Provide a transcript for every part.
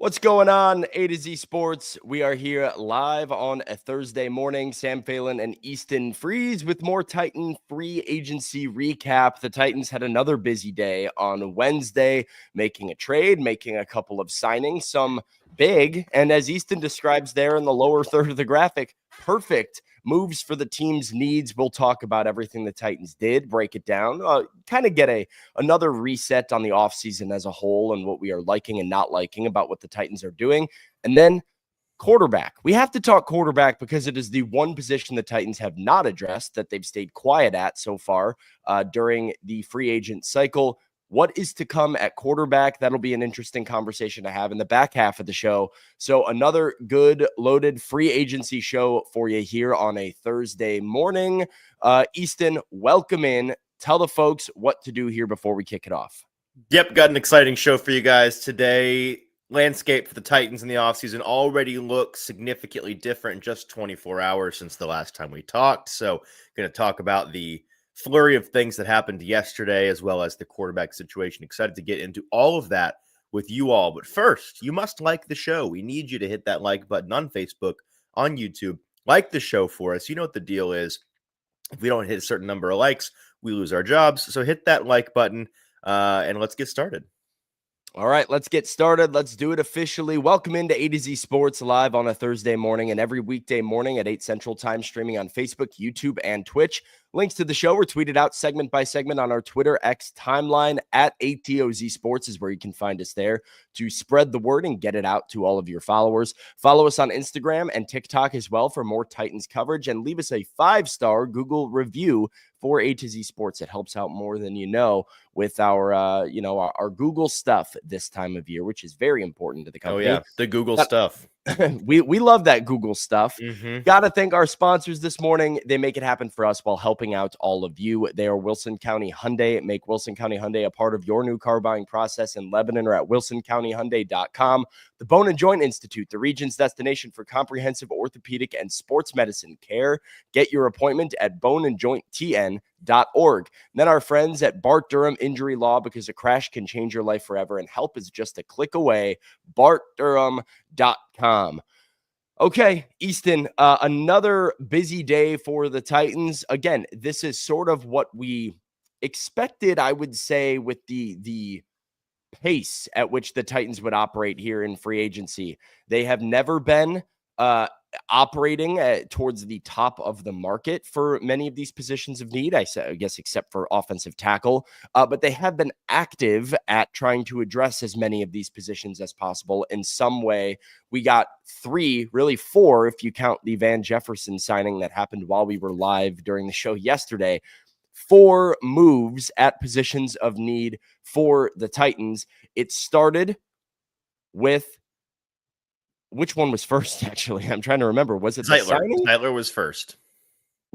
What's going on, A to Z Sports? We are here live on a Thursday morning. Sam Phelan and Easton Freeze with more Titan free agency recap. The Titans had another busy day on Wednesday, making a trade, making a couple of signings, some big, and as Easton describes there in the lower third of the graphic, perfect moves for the team's needs. We'll talk about everything the Titans did, break it down, kind of get another reset on the offseason as a whole and what we are liking and not liking about what the Titans are doing. And then quarterback. We have to talk quarterback because it is the one position the Titans have not addressed that they've stayed quiet at so far during the free agent cycle. What is to come at quarterback? That'll be an interesting conversation to have in the back half of the show. So another good loaded free agency show for you here on a Thursday morning. Easton, welcome in. Tell the folks what to do here before we kick it off. Yep, got an exciting show for you guys today. Landscape for the Titans in the offseason already looks significantly different in just 24 hours since the last time we talked. So going to talk about the flurry of things that happened yesterday, as well as the quarterback situation. Excited to get into all of that with you all. But first, you must like the show. We need you to hit that like button on Facebook, on YouTube. Like the show for us. You know what the deal is. If we don't hit a certain number of likes, we lose our jobs. So hit that like button and let's get started. All right, let's get started. Let's do it officially. Welcome into A to Z Sports live on a Thursday morning and every weekday morning at 8 Central Time, streaming on Facebook, YouTube, and Twitch. Links to the show were tweeted out segment by segment on our Twitter X timeline at ATOZ Sports is where you can find us there to spread the word and get it out to all of your followers. Follow us on Instagram and TikTok as well for more Titans coverage, and leave us a 5-star Google review for A to Z Sports. It helps out more than you know with our, our Google stuff this time of year, which is very important to the company. Oh yeah, the Google stuff. we love that Google stuff. Mm-hmm. Got to thank our sponsors this morning. They make it happen for us while helping out all of you. They are Wilson County Hyundai. Make Wilson County Hyundai a part of your new car buying process in Lebanon or at wilsoncountyhyundai.com. The Bone and Joint Institute, the region's destination for comprehensive orthopedic and sports medicine care. Get your appointment at boneandjointtn.org. Then our friends at Bart Durham Injury Law, because a crash can change your life forever and help is just a click away. BartDurham.com. Okay, Easton, another busy day for the Titans. Again, this is sort of what we expected, I would say, with the pace at which the Titans would operate here in free agency. They have never been operating towards the top of the market for many of these positions of need, I guess, except for offensive tackle. But they have been active at trying to address as many of these positions as possible in some way. We got 3, really 4, if you count the Van Jefferson signing that happened while we were live during the show yesterday. 4 moves at positions of need for the Titans. It started with, which one was first, actually? I'm trying to remember. Was it Zeitler? Zeitler was first.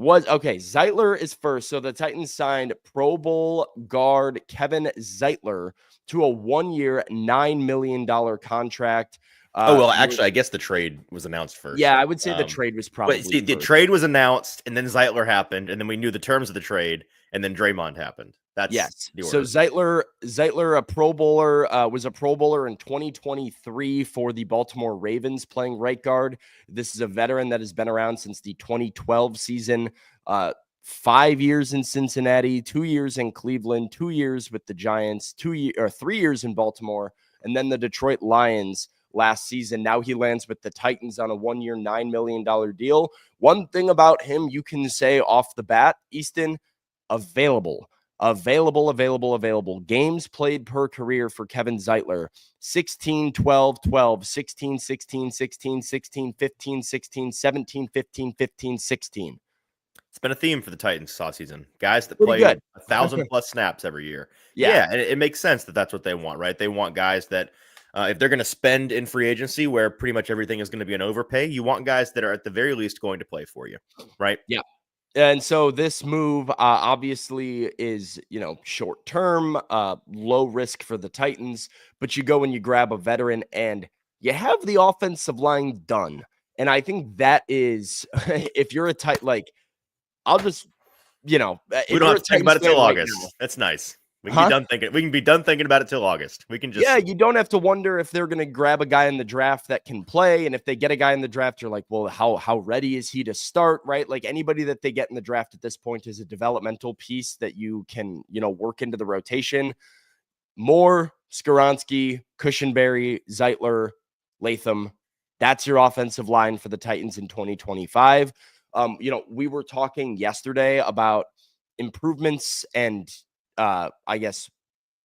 Zeitler is first. So the Titans signed Pro Bowl guard Kevin Zeitler to a 1-year, $9 million contract. Actually, I guess the trade was announced first. Yeah, I would say the trade was probably first. The trade was announced, and then Zeitler happened, and then we knew the terms of the trade, and then Dre'Mont happened. That's yes. the order. So Zeitler, a Pro Bowler, was a Pro Bowler in 2023 for the Baltimore Ravens, playing right guard. This is a veteran that has been around since the 2012 season. 5 years in Cincinnati, 2 years in Cleveland, 2 years with the Giants, 3 years in Baltimore, and then the Detroit Lions last season. Now he lands with the Titans on a 1-year, $9 million deal. One thing about him you can say off the bat, Easton, available. Games played per career for Kevin Zeitler: 16, 12, 12, 16, 16, 16, 16, 15, 16, 17, 15, 15, 16. It's been a theme for the Titans this offseason. Guys that play 1,000+ snaps every year. Yeah, and it makes sense that that's what they want, right? They want guys that if they're going to spend in free agency where pretty much everything is going to be an overpay, you want guys that are at the very least going to play for you, right? Yeah. And so this move obviously is, short term, low risk for the Titans, but you go and you grab a veteran and you have the offensive line done. And I think that is, if you're a tight, I'll just, we don't have to think about it till August. That's nice. We can be Huh? done thinking. We can be done thinking about it till August. We can just Yeah, see. you don't have to wonder if they're going to grab a guy in the draft that can play. And if they get a guy in the draft, you're like, well, how ready is he to start, right? Like anybody that they get in the draft at this point is a developmental piece that you can, work into the rotation. Moore, Skoronski, Cushenberry, Zeitler, Latham. That's your offensive line for the Titans in 2025. We were talking yesterday about improvements and I guess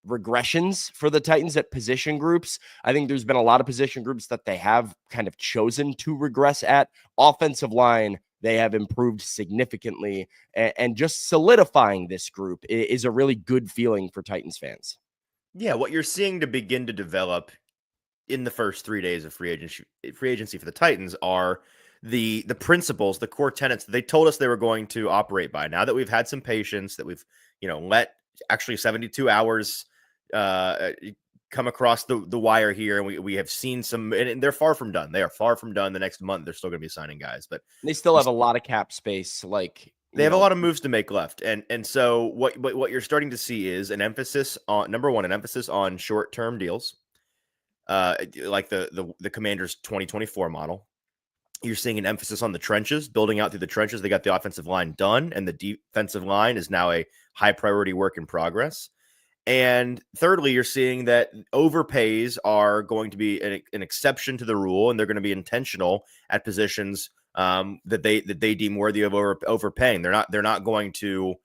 regressions for the Titans at position groups. I think there's been a lot of position groups that they have kind of chosen to regress at. Offensive line, they have improved significantly, and just solidifying this group is a really good feeling for Titans fans. Yeah, what you're seeing to begin to develop in the first 3 days of free agency for the Titans are the principles, the core tenets that they told us they were going to operate by. Now that we've had some patience, that we've let actually 72 hours come across the wire here, and we have seen some, and they're far from done. They are far from done. The next month they're still going to be signing guys, but They still have a lot of cap space, like they have a lot of moves to make left, and so what you're starting to see is an emphasis on, number one, an emphasis on short term deals, like the Commanders 2024 model. You're seeing an emphasis on the trenches, building out through the trenches. They got the offensive line done, and the defensive line is now a high priority work in progress. And thirdly, you're seeing that overpays are going to be an exception to the rule, and they're going to be intentional at positions that they deem worthy of overpaying. They're not going to,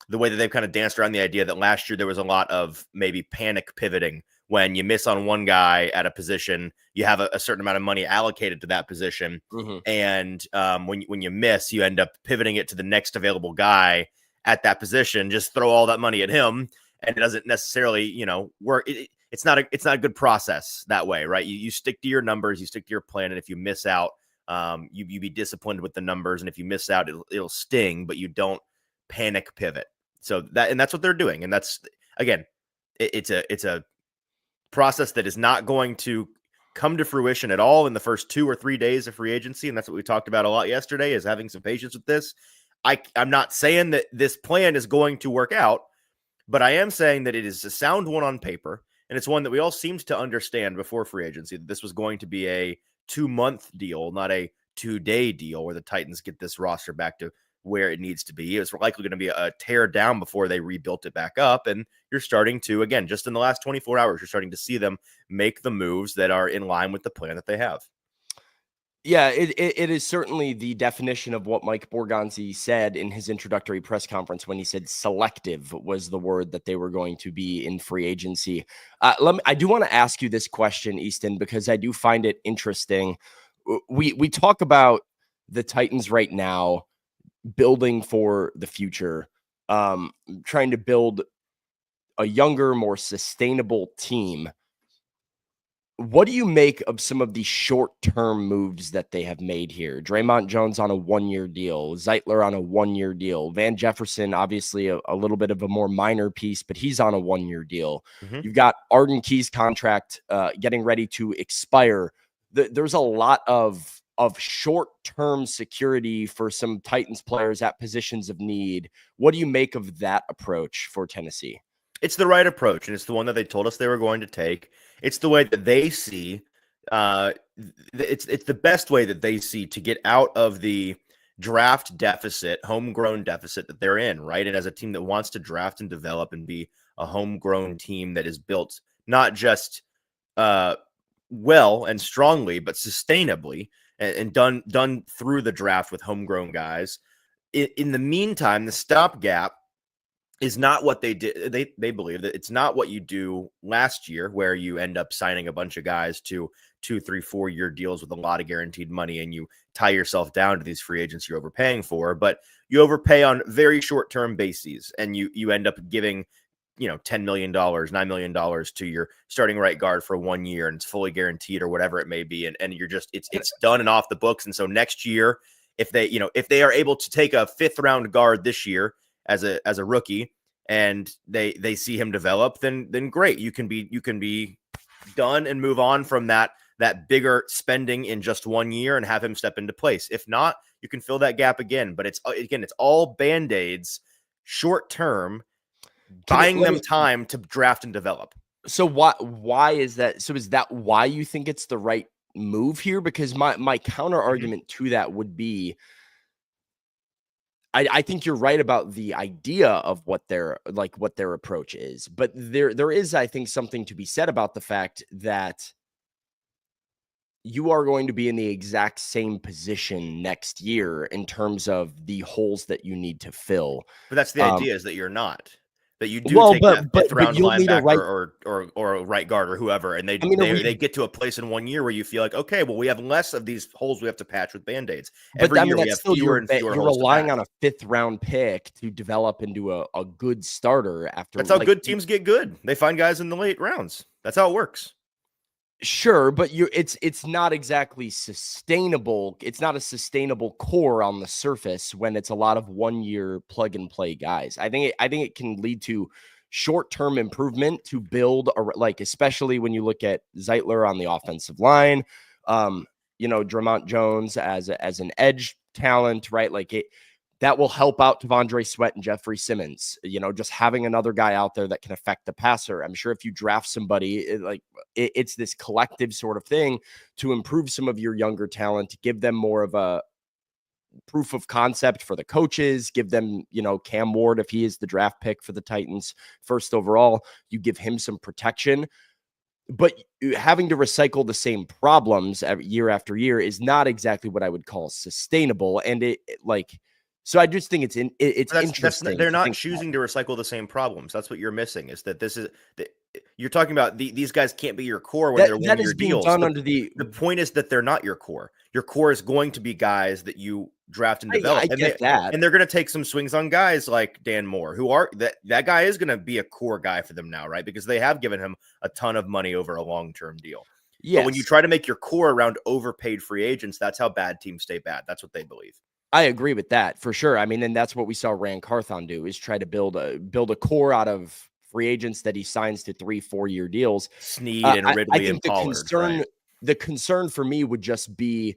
the way that they've kind of danced around the idea that last year there was a lot of maybe panic pivoting. When you miss on one guy at a position, you have a certain amount of money allocated to that position. Mm-hmm. And when you miss, you end up pivoting it to the next available guy at that position. Just throw all that money at him, and it doesn't necessarily, work. It's not a good process that way, right? You stick to your numbers, you stick to your plan, and if you miss out, you be disciplined with the numbers, and if you miss out, it'll sting, but you don't panic pivot. So that's what they're doing, and that's, again, it's a process that is not going to come to fruition at all in the first 2 or 3 days of free agency. And that's what we talked about a lot yesterday, is having some patience with this. I'm not saying that this plan is going to work out, but I am saying that it is a sound one on paper. And it's one that we all seemed to understand before free agency, that this was going to be a 2-month deal, not a 2-day deal, where the Titans get this roster back to where it needs to be. It was likely going to be a tear down before they rebuilt it back up. And you're starting to, again, just in the last 24 hours, you're starting to see them make the moves that are in line with the plan that they have. Yeah, it is certainly the definition of what Mike Borgonzi said in his introductory press conference when he said selective was the word that they were going to be in free agency. I do want to ask you this question, Easton, because I do find it interesting. We talk about the Titans right now building for the future, trying to build a younger, more sustainable team. What do you make of some of the short-term moves that they have made here? Dre'Mont Jones on a 1-year deal, Zeitler on a 1-year deal, Van Jefferson, obviously a little bit of a more minor piece, but he's on a 1-year deal. Mm-hmm. You've got Arden Key's contract getting ready to expire. There's a lot of short-term security for some Titans players at positions of need. What do you make of that approach for Tennessee? It's the right approach, and it's the one that they told us they were going to take. It's the way that they see. It's the best way that they see to get out of the draft deficit, homegrown deficit that they're in, right? And as a team that wants to draft and develop and be a homegrown team that is built not just well and strongly, but sustainably, and done through the draft with homegrown guys. In the meantime, the stopgap is not what they did. They believe that it's not what you do last year, where you end up signing a bunch of guys to 2, 3, 4-year deals with a lot of guaranteed money, and you tie yourself down to these free agents you're overpaying for. But you overpay on very short-term bases, and you end up giving, $10 million, $9 million to your starting right guard for 1 year, and it's fully guaranteed or whatever it may be. And you're just, it's done and off the books. And so next year, if they are able to take a 5th round guard this year as a rookie, and they see him develop, then great. You can be done and move on from that bigger spending in just 1 year and have him step into place. If not, you can fill that gap again. But it's all Band-Aids, short term, buying them time to draft and develop. So why is that? So is that why you think it's the right move here? Because my counter argument to that would be, I think you're right about the idea of what their approach is, but there is, I think, something to be said about the fact that you are going to be in the exact same position next year in terms of the holes that you need to fill. But that's the idea, is that you're not. That you do take but that fifth round you'll need a linebacker or a right guard or whoever, and they get to a place in 1 year where you feel like, okay, well, we have less of these holes we have to patch with Band-Aids. Every year we have fewer and fewer holes. You're relying on a fifth round pick to develop into a good starter after. That's how good teams get good. They find guys in the late rounds. That's how it works. Sure, but it's not exactly sustainable. It's not a sustainable core on the surface when it's a lot of 1 year plug and play guys. I think it can lead to short-term improvement to build especially when you look at Zeitler on the offensive line, Dre'Mont Jones as an edge talent, right? That will help out T'Vondre Sweat and Jeffrey Simmons, just having another guy out there that can affect the passer. I'm sure if you draft somebody, it's this collective sort of thing to improve some of your younger talent, to give them more of a proof of concept for the coaches, give them, Cam Ward, if he is the draft pick for the Titans first overall, you give him some protection. But having to recycle the same problems year after year is not exactly what I would call sustainable. And so I just think it's interesting. They're not choosing to recycle the same problems. That's what you're missing. Is that you're talking about these guys can't be your core when they're 1 year deals. The point is that they're not your core. Your core is going to be guys that you draft and develop. I get that. And they're going to take some swings on guys like Dan Moore, who are that guy is going to be a core guy for them now, right? Because they have given him a ton of money over a long-term deal. Yes. But when you try to make your core around overpaid free agents, that's how bad teams stay bad. That's what they believe. I agree with that for sure. I mean, and that's what we saw Rand Carthon do, is try to build a core out of free agents that he signs to 3-4 year deals. Snead and Ridley and Pollard. The concern for me would just be,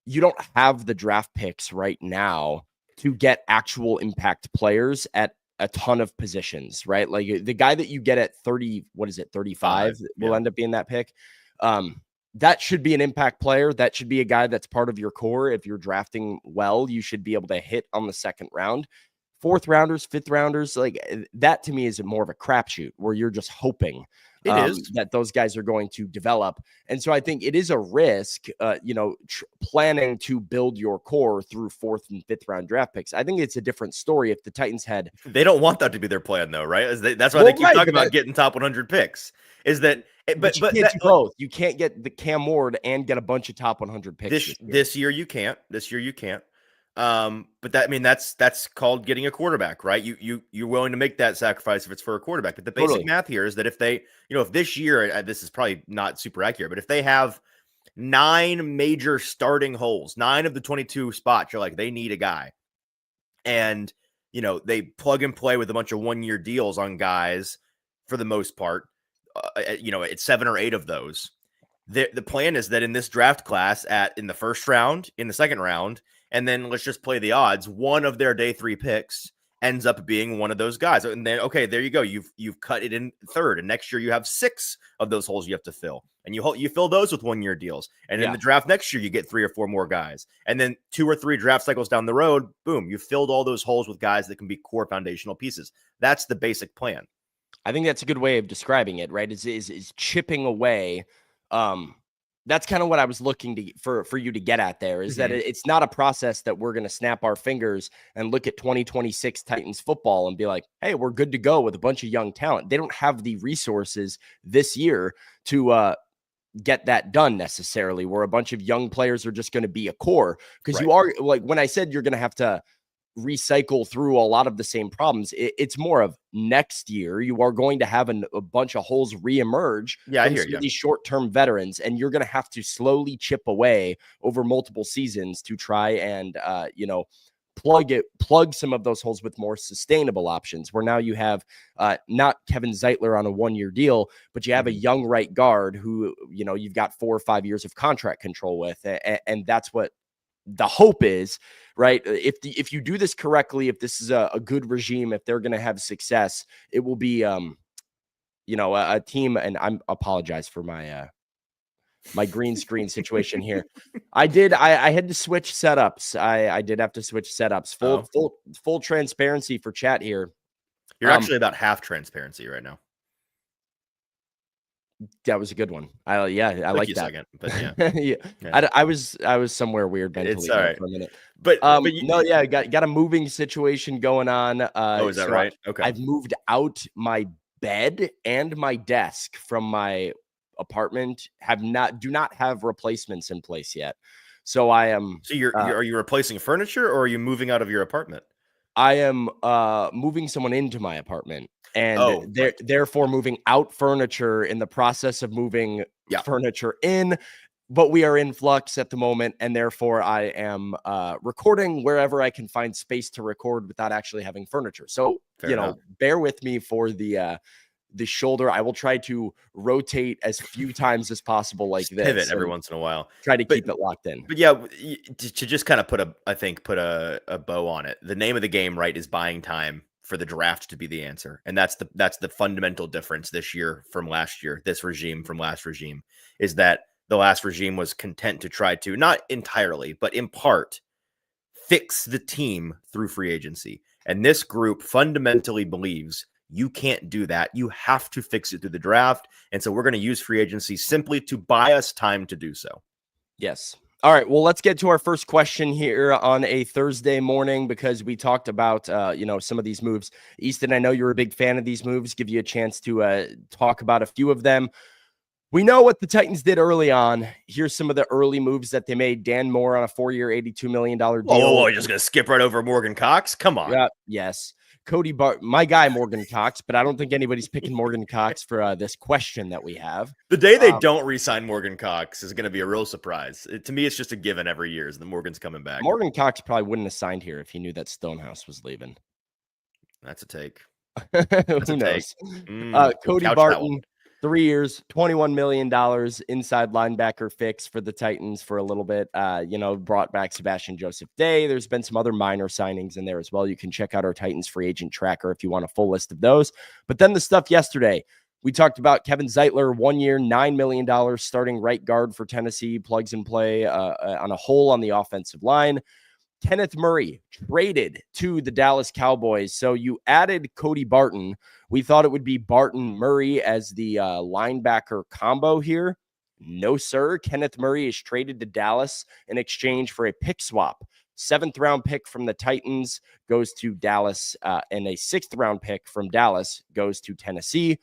you don't have the draft picks right now to get actual impact players at a ton of positions, right? Like the guy that you get at 35 will end up being that pick. That should be an impact player. That should be a guy that's part of your core. If you're drafting well, you should be able to hit on the second round. Fourth rounders, fifth rounders, that to me is more of a crapshoot where you're just hoping that those guys are going to develop. And so I think it is a risk, planning to build your core through fourth and fifth round draft picks. I think it's a different story if the Titans had. They don't want that to be their plan, though, right? That's why they keep talking about getting top 100 picks. Is that? But you can't do both. You can't get the Cam Ward and get a bunch of top 100 picks. This year you can't. But that's called getting a quarterback, right? You're willing to make that sacrifice if it's for a quarterback. But the basic math here is that if they, if this year, this is probably not super accurate, but if they have 9 major starting holes, 9 of the 22 spots, you're like, they need a guy. And, they plug and play with a bunch of 1 year deals on guys for the most part. It's 7 or 8 of those. The plan is that in this draft class in the first round, in the second round, and then let's just play the odds, one of their day 3 picks ends up being one of those guys. And then, okay, there you go. You've cut it in third. And next year you have 6 of those holes you have to fill. And you fill those with 1 year deals. And in the draft next year, you get 3 or 4 more guys. And then 2 or 3 draft cycles down the road, boom, you filled all those holes with guys that can be core foundational pieces. That's the basic plan. I think that's a good way of describing it, right? Is chipping away. That's kind of what I was looking for you to get at there, is that it's not a process that we're going to snap our fingers and look at 2026 Titans football and be like, hey, we're good to go with a bunch of young talent. They don't have the resources this year to get that done necessarily, where a bunch of young players are just going to be a core. Because you are, like, when I said you're going to have to recycle through a lot of the same problems, it's more of next year you are going to have a bunch of holes reemerge from some of these short-term veterans, and you're going to have to slowly chip away over multiple seasons to try and plug some of those holes with more sustainable options, where now you have not Kevin Zeitler on a 1 year deal, but you have a young right guard who you've got 4 or 5 years of contract control with, and that's what the hope is, right? If you do this correctly, if this is a good regime, if they're going to have success, it will be a team. And I'm apologize for my green screen situation here. I had to switch setups. I did have to switch setups. Full transparency for chat here. You're actually about half transparency right now. That was a good one. I like that. Second, but yeah. Yeah. I was somewhere weird mentally It's all right for a minute. but no, yeah, got a moving situation going on. is that right? Okay. I've moved out my bed and my desk from my apartment. Do not have replacements in place yet. So I am. So are you replacing furniture, or are you moving out of your apartment? I am moving someone into my apartment, and therefore moving out furniture in the process of moving furniture in. But we are in flux at the moment, and therefore I am recording wherever I can find space to record without actually having furniture. So, bear with me for the shoulder. I will try to rotate as few times as possible like this. Pivot every once in a while. Try to keep it locked in. But yeah, to just kind of put a bow on it. The name of the game, right, is buying time for the draft to be the answer. And that's the fundamental difference this year from last year, this regime from last regime, is that the last regime was content to try to, not entirely, but in part, fix the team through free agency. And this group fundamentally believes you can't do that. You have to fix it through the draft. And so we're going to use free agency simply to buy us time to do so. Yes. All right. Well, let's get to our first question here on a Thursday morning, because we talked about, some of these moves. Easton, I know you're a big fan of these moves. Give you a chance to talk about a few of them. We know what the Titans did early on. Here's some of the early moves that they made. Dan Moore on a 4-year, $82 million deal. Oh, you're just going to skip right over Morgan Cox? Come on. Yeah, yes. Cody my guy, Morgan Cox, but I don't think anybody's picking Morgan Cox for this question that we have. The day they don't re-sign Morgan Cox is going to be a real surprise. To me, it's just a given every year is that Morgan's coming back. Morgan Cox probably wouldn't have signed here if he knew that Stonehouse was leaving. That's a take. Who knows? Cody Barton, 3 years, $21 million inside linebacker fix for the Titans for a little bit. Brought back Sebastian Joseph Day. There's been some other minor signings in there as well. You can check out our Titans free agent tracker if you want a full list of those. But then the stuff yesterday, we talked about Kevin Zeitler, 1 year, $9 million starting right guard for Tennessee, plugs and play on a hole on the offensive line. Kenneth Murray traded to the Dallas Cowboys. So you added Cody Barton. We thought it would be Barton Murray as the linebacker combo here. No, sir. Kenneth Murray is traded to Dallas in exchange for a pick swap. 7th-round pick from the Titans goes to Dallas, and a 6th-round pick from Dallas goes to Tennessee.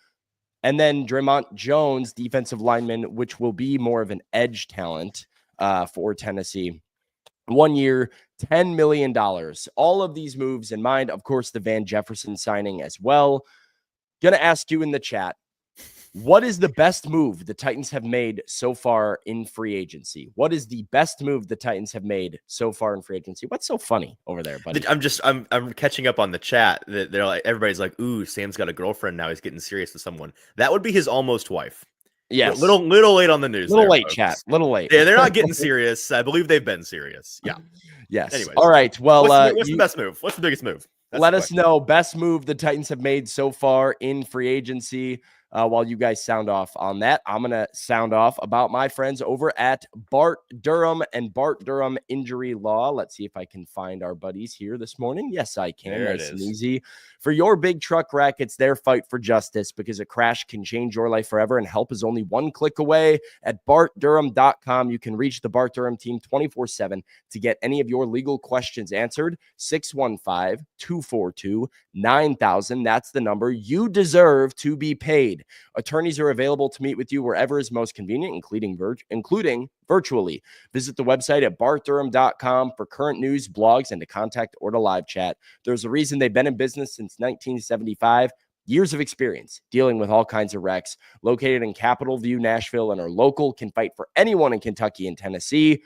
And then Dre'Mont Jones, defensive lineman, which will be more of an edge talent for Tennessee. 1 year, $10 million. All of these moves in mind. Of course, the Van Jefferson signing as well. Going to ask you in the chat, what is the best move the Titans have made so far in free agency? What is the best move the Titans have made so far in free agency? What's so funny over there, buddy? I'm catching up on the chat. They're like, everybody's like, ooh, Sam's got a girlfriend now. He's getting serious with someone. That would be his almost wife. Yes. Little late on the news. Little late, folks. Chat. Little late. Yeah, they're not getting serious. I believe they've been serious. Yeah. Yes. Anyways, all right. Well, what's the best move? What's the biggest move? Let us know. Best move the Titans have made so far in free agency. While you guys sound off on that, I'm going to sound off about my friends over at Bart Durham and Bart Durham Injury Law. Let's see if I can find our buddies here this morning. Yes, I can. There nice and easy. For your big truck wreck, it's their fight for justice, because a crash can change your life forever, and help is only one click away. At BartDurham.com, you can reach the Bart Durham team 24/7 to get any of your legal questions answered. 615-242-9000. That's the number. You deserve to be paid. Attorneys are available to meet with you wherever is most convenient, including virtually. Visit the website at bartdurham.com for current news, blogs, and to contact or to live chat. There's a reason they've been in business since 1975. Years of experience dealing with all kinds of wrecks. Located in Capitol View, Nashville, and are local, can fight for anyone in Kentucky and Tennessee.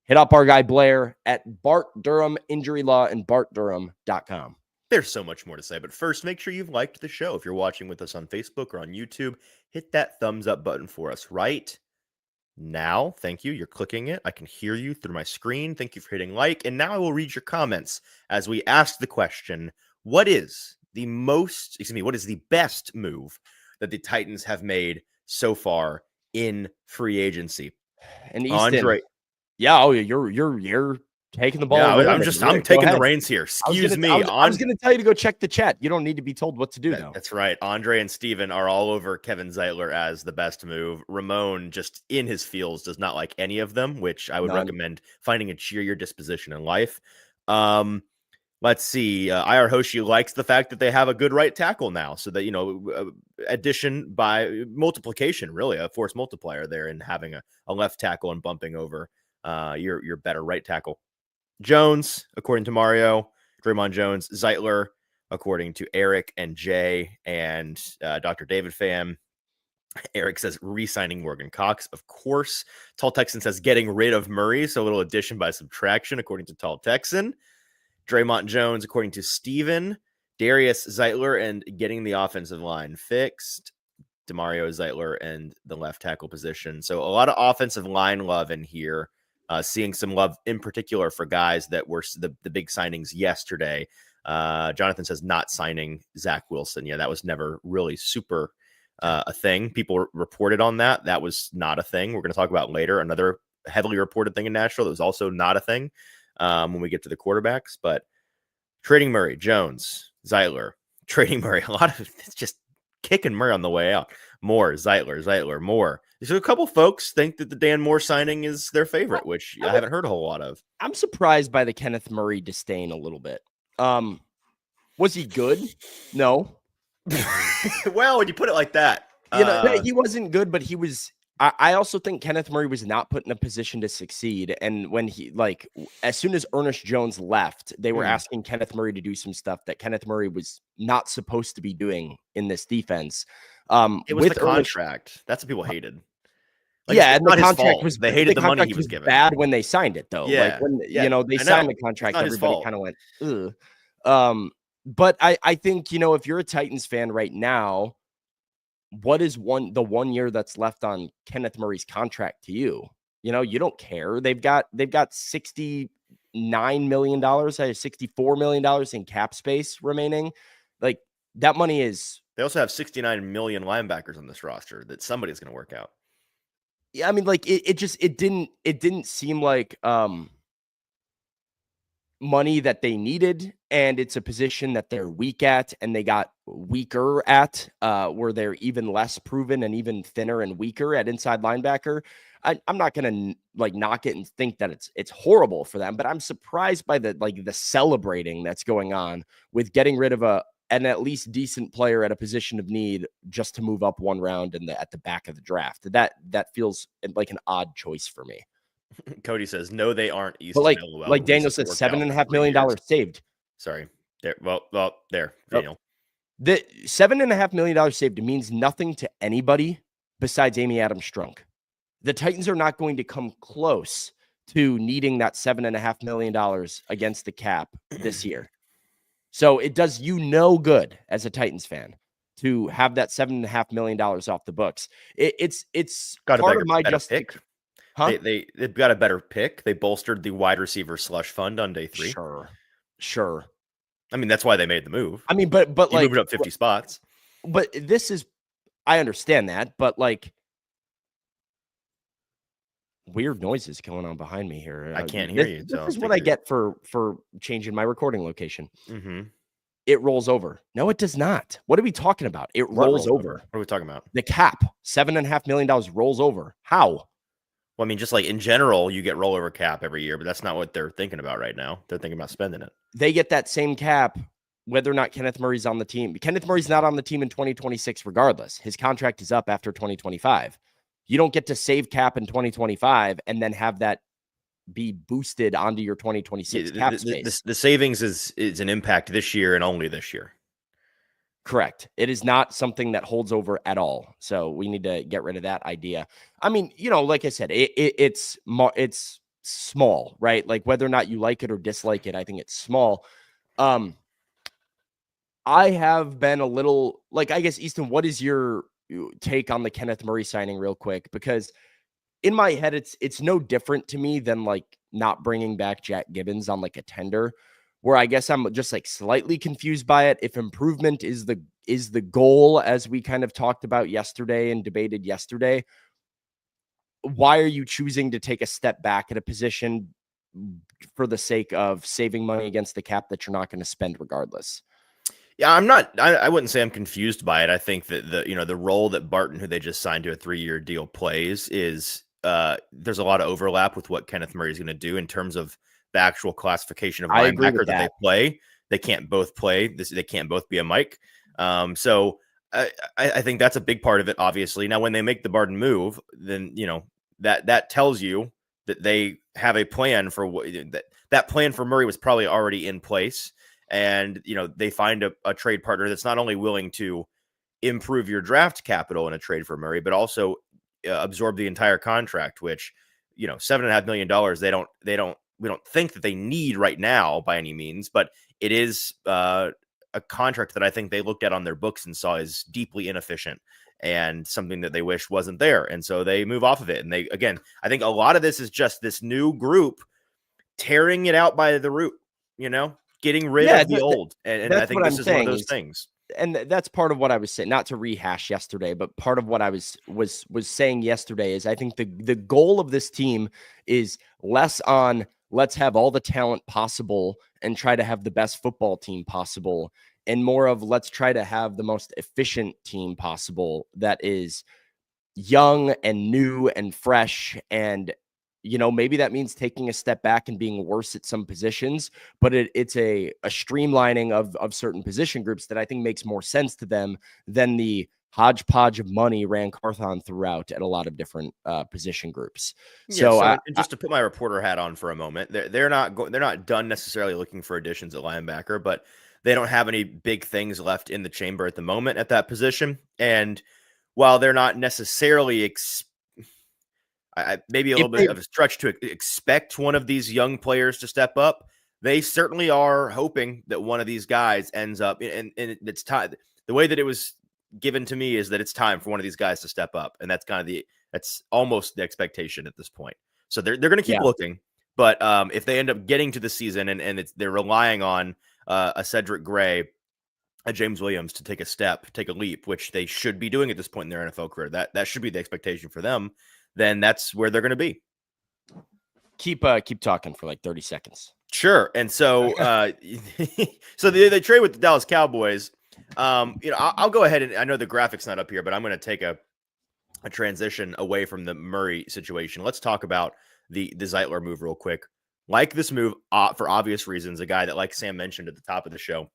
Hit up our guy Blair at Bart Durham Injury Law and bartdurham.com. There's so much more to say, but first, make sure you've liked the show. If you're watching with us on Facebook or on YouTube, hit that thumbs up button for us right Now, thank you. You're clicking it. I can hear you through my screen. Thank you for hitting like. And now I will read your comments as we ask the question, what is the best move that the Titans have made so far in free agency? And Easton, Andre. yeah, you're taking the ball Yeah, and running. I'm Go taking the ahead. reins here. I was Excuse me. gonna tell you to go check the chat. You don't need to be told what to do though. That's right. Andre and Steven are all over Kevin Zeitler as the best move. Ramon, just in his feels, does not like any of them, which I would recommend finding a cheerier disposition in life. Let's see. IR Hoshi likes the fact that they have a good right tackle now, so that addition by multiplication, really a force multiplier there in having a left tackle and bumping over your better right tackle. Jones, according to Mario, Dre'Mont Jones, Zeitler, according to Eric and Jay and Dr. David Pham. Eric says re-signing Morgan Cox, of course. Tall Texan says getting rid of Murray, so a little addition by subtraction, according to Tall Texan. Dre'Mont Jones, according to Steven. Darius Zeitler and getting the offensive line fixed. DeMario Zeitler and the left tackle position. So a lot of offensive line love in here. Seeing some love in particular for guys that were the big signings yesterday. Jonathan says not signing Zach Wilson. Yeah, that was never really super a thing. People reported on that. That was not a thing. We're going to talk about later. Another heavily reported thing in Nashville that was also not a thing when we get to the quarterbacks. But trading Murray, Jones, Zeitler, trading Murray. A lot of it's just kicking Murray on the way out. More Zeitler, more. So a couple folks think that the Dan Moore signing is their favorite, which I haven't heard a whole lot of. I'm surprised by the Kenneth Murray disdain a little bit. Was he good? No. Well, when you put it like that, he wasn't good, but he was. I also think Kenneth Murray was not put in a position to succeed. And when as soon as Ernest Jones left, they were asking Kenneth Murray to do some stuff that Kenneth Murray was not supposed to be doing in this defense. It was the contract. That's what people hated. And the contract was they hated the money he was given. Bad when they signed it, though. Yeah, they signed the contract, everybody kind of went, ugh. But I think if you're a Titans fan right now, what is the 1 year that's left on Kenneth Murray's contract to you? You don't care. They've got $69 million, $64 million in cap space remaining. Like that money is. They also have 69 million linebackers on this roster that somebody's going to work out. Yeah, I mean, like it didn't seem like money that they needed, and it's a position that they're weak at, and they got weaker at where they're even less proven and even thinner and weaker at inside linebacker. I'm not gonna knock it and think that it's horrible for them, but I'm surprised by the celebrating that's going on with getting rid of an at least decent player at a position of need just to move up one round at the back of the draft. That feels like an odd choice for me. Cody says, no, they aren't. Easton, but like Daniel said, $7.5 million saved. Sorry. There. Well, there, Daniel. The $7.5 million saved means nothing to anybody besides Amy Adams-Strunk. The Titans are not going to come close to needing that $7.5 million against the cap this year. So it does you good as a Titans fan to have that $7.5 million off the books. It's got part of my pick. Huh? They've got a better pick. They bolstered the wide receiver slush fund on day 3. Sure. I mean, that's why they made the move. I mean, but you moved up 50 spots. But this is, I understand that, but weird noises going on behind me here. I can't hear you. This is what I get for changing my recording location. Mm-hmm. It rolls over. No, it does not. What are we talking about? It rolls over. What are we talking about? The cap, $7.5 million rolls over. How? Well, I mean, just like in general, you get rollover cap every year, but that's not what they're thinking about right now. They're thinking about spending it. They get that same cap whether or not Kenneth Murray's on the team. Kenneth Murray's not on the team in 2026 regardless. His contract is up after 2025. You don't get to save cap in 2025 and then have that be boosted onto your 2026 cap space. The savings is an impact this year and only this year. Correct. It is not something that holds over at all. So we need to get rid of that idea. I mean, like I said, it's small, right? Like whether or not you like it or dislike it, I think it's small. I have been a little I guess, Easton, what is your take on the Kenneth Murray signing real quick? Because in my head, it's no different to me than like not bringing back Jack Gibbons on like a tender, where I guess I'm just like slightly confused by it. If improvement is the goal, as we kind of talked about yesterday and debated yesterday, why are you choosing to take a step back at a position for the sake of saving money against the cap that you're not going to spend regardless? Yeah, I wouldn't say I'm confused by it. I think that the role that Barton, who they just signed to a 3-year deal, plays is there's a lot of overlap with what Kenneth Murray is going to do in terms of the actual classification of I agree with linebacker that they that. play. They can't both play. They can't both be a Mike. So I think that's a big part of it, obviously. Now, when they make the Barton move, then that tells you that they have a plan for what that plan for Murray was probably already in place. And, they find a trade partner that's not only willing to improve your draft capital in a trade for Murray, but also absorb the entire contract, which, $7.5 million, we don't think that they need right now by any means, but it is a contract that I think they looked at on their books and saw as deeply inefficient and something that they wish wasn't there. And so they move off of it. And I think a lot of this is just this new group tearing it out by the root, getting rid of the old. And I That's think what this I'm is one of saying those things. and that's part of what I was saying, not to rehash yesterday, but part of what I was saying yesterday is I think the goal of this team is less on let's have all the talent possible and try to have the best football team possible, and more of let's try to have the most efficient team possible that is young and new and fresh. And maybe that means taking a step back and being worse at some positions, but it's a streamlining of certain position groups that I think makes more sense to them than the hodgepodge of money Rand Carthon throughout at a lot of different position groups. Yeah. So So just to put my reporter hat on for a moment, they're not done necessarily looking for additions at linebacker, but they don't have any big things left in the chamber at the moment at that position. And while they're not necessarily maybe a little bit of a stretch to expect one of these young players to step up, they certainly are hoping that one of these guys ends up, and it's time. The way that it was given to me is that it's time for one of these guys to step up, and that's that's almost the expectation at this point. So they're going to keep looking, but if they end up getting to the season and they're relying on a Cedric Gray, a James Williams to take a leap, which they should be doing at this point in their NFL career, that should be the expectation for them, then that's where they're going to be. Keep talking for like 30 seconds. Sure. And so, so they trade with the Dallas Cowboys. I'll go ahead and I know the graphic's not up here, but I'm going to take a transition away from the Murray situation. Let's talk about the Zeitler move real quick. Like this move for obvious reasons, a guy that, like Sam mentioned at the top of the show,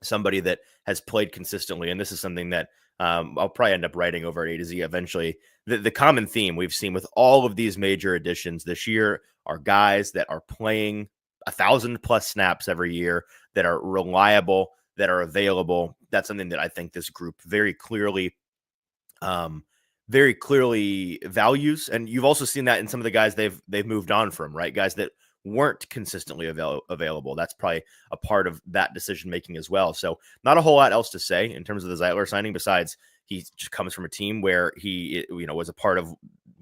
somebody that has played consistently. And this is something that I'll probably end up writing over at A to Z eventually. The common theme we've seen with all of these major additions this year are guys that are playing 1,000+ snaps every year, that are reliable, that are available. That's something that I think this group very clearly values. And you've also seen that in some of the guys they've moved on from, right? Guys that weren't consistently available. That's probably a part of that decision making as well. So not a whole lot else to say in terms of the Zeitler signing, besides he just comes from a team where he was a part of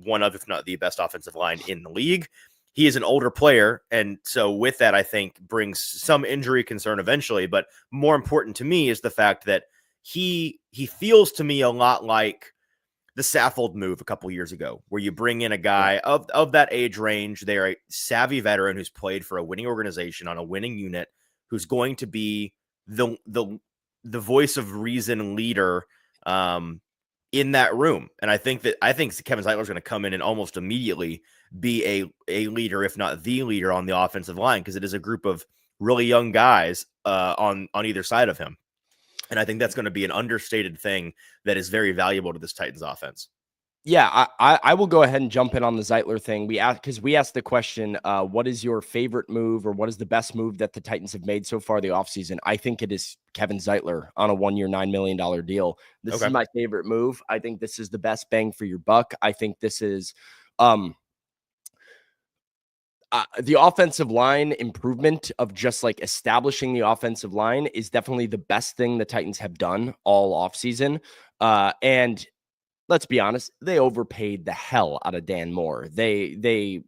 one of, if not the best offensive line in the league. He is an older player, and so with that, I think brings some injury concern eventually. But more important to me is the fact that he feels to me a lot like the Saffold move a couple years ago, where you bring in a guy of that age range. They're a savvy veteran who's played for a winning organization on a winning unit, who's going to be the voice of reason leader in that room. And I think Kevin Zeitler is going to come in and almost immediately be a leader, if not the leader, on the offensive line, because it is a group of really young guys on either side of him. And I think that's going to be an understated thing that is very valuable to this Titans offense. Yeah, I will go ahead and jump in on the Zeitler thing. We asked the question, what is your favorite move, or what is the best move that the Titans have made so far the offseason? I think it is Kevin Zeitler on a 1-year, $9 million deal. This is my favorite move. I think this is the best bang for your buck. I think this is the offensive line improvement of just like establishing the offensive line is definitely the best thing the Titans have done all offseason. And let's be honest, they overpaid the hell out of Dan Moore. They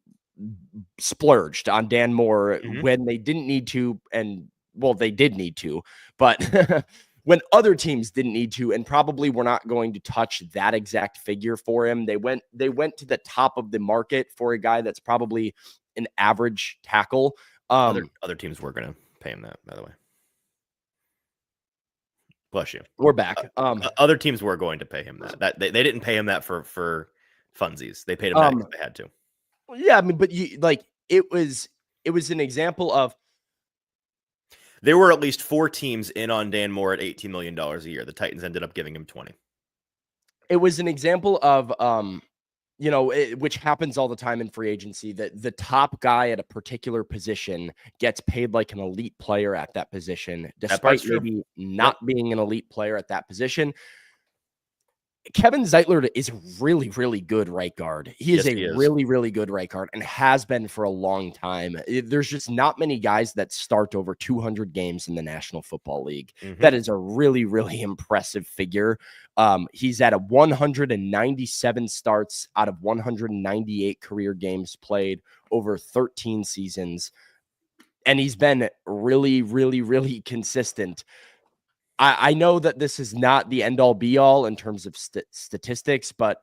splurged on Dan Moore when they didn't need to, and well, they did need to, but when other teams didn't need to, and probably were not going to touch that exact figure for him. They went to the top of the market for a guy that's probably an average tackle. Other teams were going to pay him that, by the way. Bless you. We're back. Other teams were going to pay him that. They didn't pay him that for funsies. They paid him that because they had to. Yeah, I mean, but it was an example of there were at least 4 teams in on Dan Moore at $18 million a year. The Titans ended up giving him 20. It was an example of which happens all the time in free agency, that the top guy at a particular position gets paid like an elite player at that position, despite maybe not being an elite player at that position. Kevin Zeitler is really, really good right guard. He is really, really good right guard and has been for a long time. There's just not many guys that start over 200 games in the National Football League. That is a really, really impressive figure. He's at a 197 starts out of 198 career games played over 13 seasons. And he's been really, really, really consistent. I know that this is not the end all be all in terms of statistics, but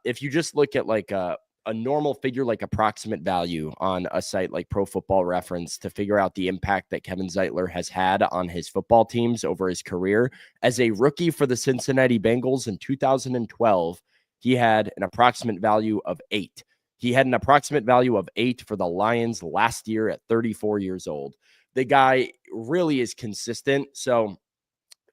if you just look at like a normal figure, like approximate value on a site like Pro Football Reference to figure out the impact that Kevin Zeitler has had on his football teams over his career, as a rookie for the Cincinnati Bengals in 2012, he had an approximate value of 8. He had an approximate value of 8 for the Lions last year at 34 years old. The guy really is consistent. So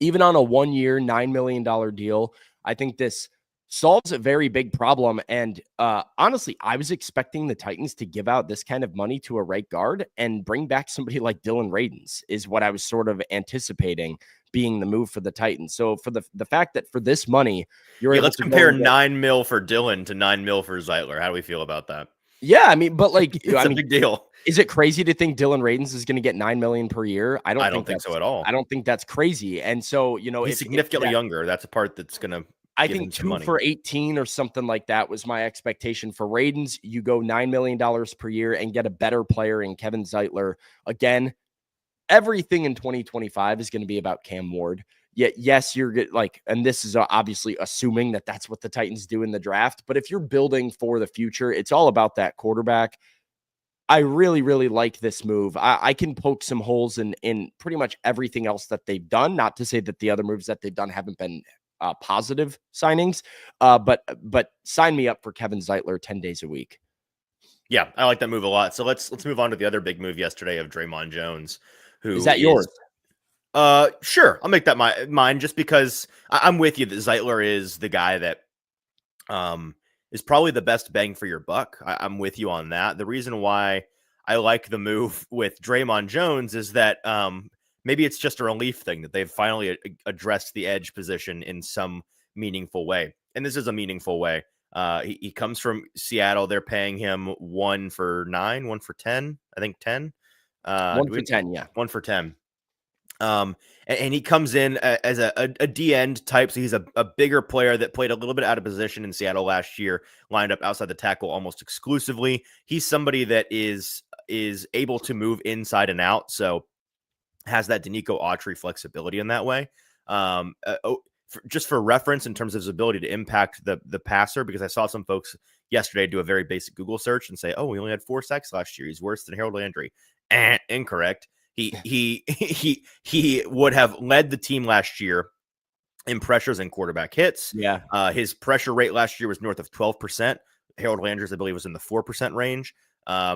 even on a 1-year, $9 million deal, I think this solves a very big problem. And honestly, I was expecting the Titans to give out this kind of money to a right guard and bring back somebody like Dylan Radins, is what I was sort of anticipating being the move for the Titans. So for the fact that for this money, you're able let's to compare $9 million for Dylan to $9 million for Zeitler. How do we feel about that? Yeah, I mean, but like, it's a big deal. Is it crazy to think Dylan Radins is going to get $9 million per year? I don't think so at all. I don't think that's crazy. And so, he's significantly younger. That's a part that's going to, I think 2 for 18 or something like that was my expectation for Radins. You go $9 million per year and get a better player in Kevin Zeitler. Again, everything in 2025 is going to be about Cam Ward. Yet, yes, you're like, and this is obviously assuming that that's what the Titans do in the draft. But if you're building for the future, it's all about that quarterback. I really, really like this move. I can poke some holes in pretty much everything else that they've done. Not to say that the other moves that they've done haven't been positive signings, but sign me up for Kevin Zeitler 10 days a week. Yeah, I like that move a lot. So let's move on to the other big move yesterday of Dre'Mont Jones. Who is that yours? Sure, I'll make that mine just because I'm with you that Zeitler is the guy that is probably the best bang for your buck. I'm with you on that. The reason why I like the move with Dre'Mont Jones is that maybe it's just a relief thing that they've finally addressed the edge position in some meaningful way. And this is a meaningful way. He comes from Seattle. They're paying him 1 for 9, 1 for 10. I think 10. 1 for 10, yeah. 1 for 10. And he comes in as a D-end type, so he's a bigger player that played a little bit out of position in Seattle last year, lined up outside the tackle almost exclusively. He's somebody that is able to move inside and out, so has that Danico Autry flexibility in that way. Just for reference, in terms of his ability to impact the passer, because I saw some folks yesterday do a very basic Google search and say, "Oh, he only had 4 sacks last year. He's worse than Harold Landry." Incorrect. He would have led the team last year in pressures and quarterback hits. Yeah. His pressure rate last year was north of 12%. Harold Landry's, I believe, was in the 4% range.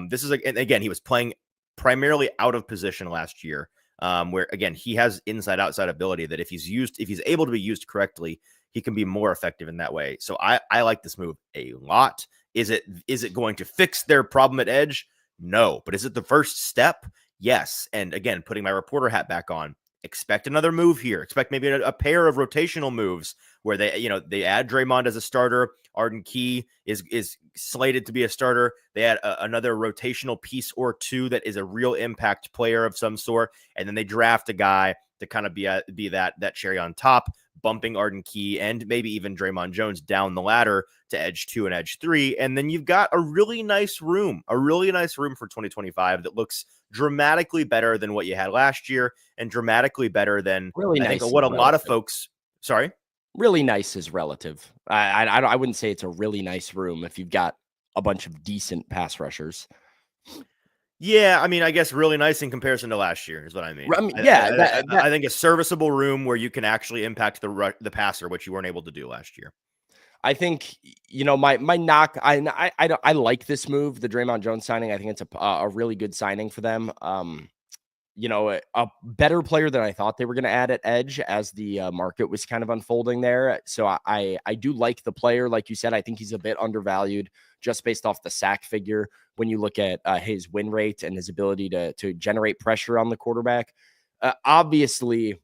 This is and again, he was playing primarily out of position last year. Where again, he has inside-outside ability that if he's able to be used correctly, he can be more effective in that way. So I like this move a lot. Is it going to fix their problem at edge? No. But is it the first step? Yes. And again, putting my reporter hat back on, expect another move here. Expect maybe a pair of rotational moves where they add Dre'Mont as a starter. Arden Key is slated to be a starter. They add another rotational piece or two that is a real impact player of some sort. And then they draft a guy to kind of be that cherry on top, bumping Arden Key and maybe even Dre'Mont Jones down the ladder to edge 2 and edge 3. And then you've got a really nice room for 2025 that looks dramatically better than what you had last year and dramatically better than really I nice think what a lot of folks. Sorry. Really nice is relative. I wouldn't say it's a really nice room if you've got a bunch of decent pass rushers. Yeah, I mean, I guess really nice in comparison to last year is what I mean. I think a serviceable room where you can actually impact the passer, which you weren't able to do last year. I think, my knock. I like this move, the Dre'Mont Jones signing. I think it's a really good signing for them. A better player than I thought they were going to add at edge as the market was kind of unfolding there. So I do like the player. Like you said, I think he's a bit undervalued just based off the sack figure. When you look at his win rate and his ability to generate pressure on the quarterback, obviously,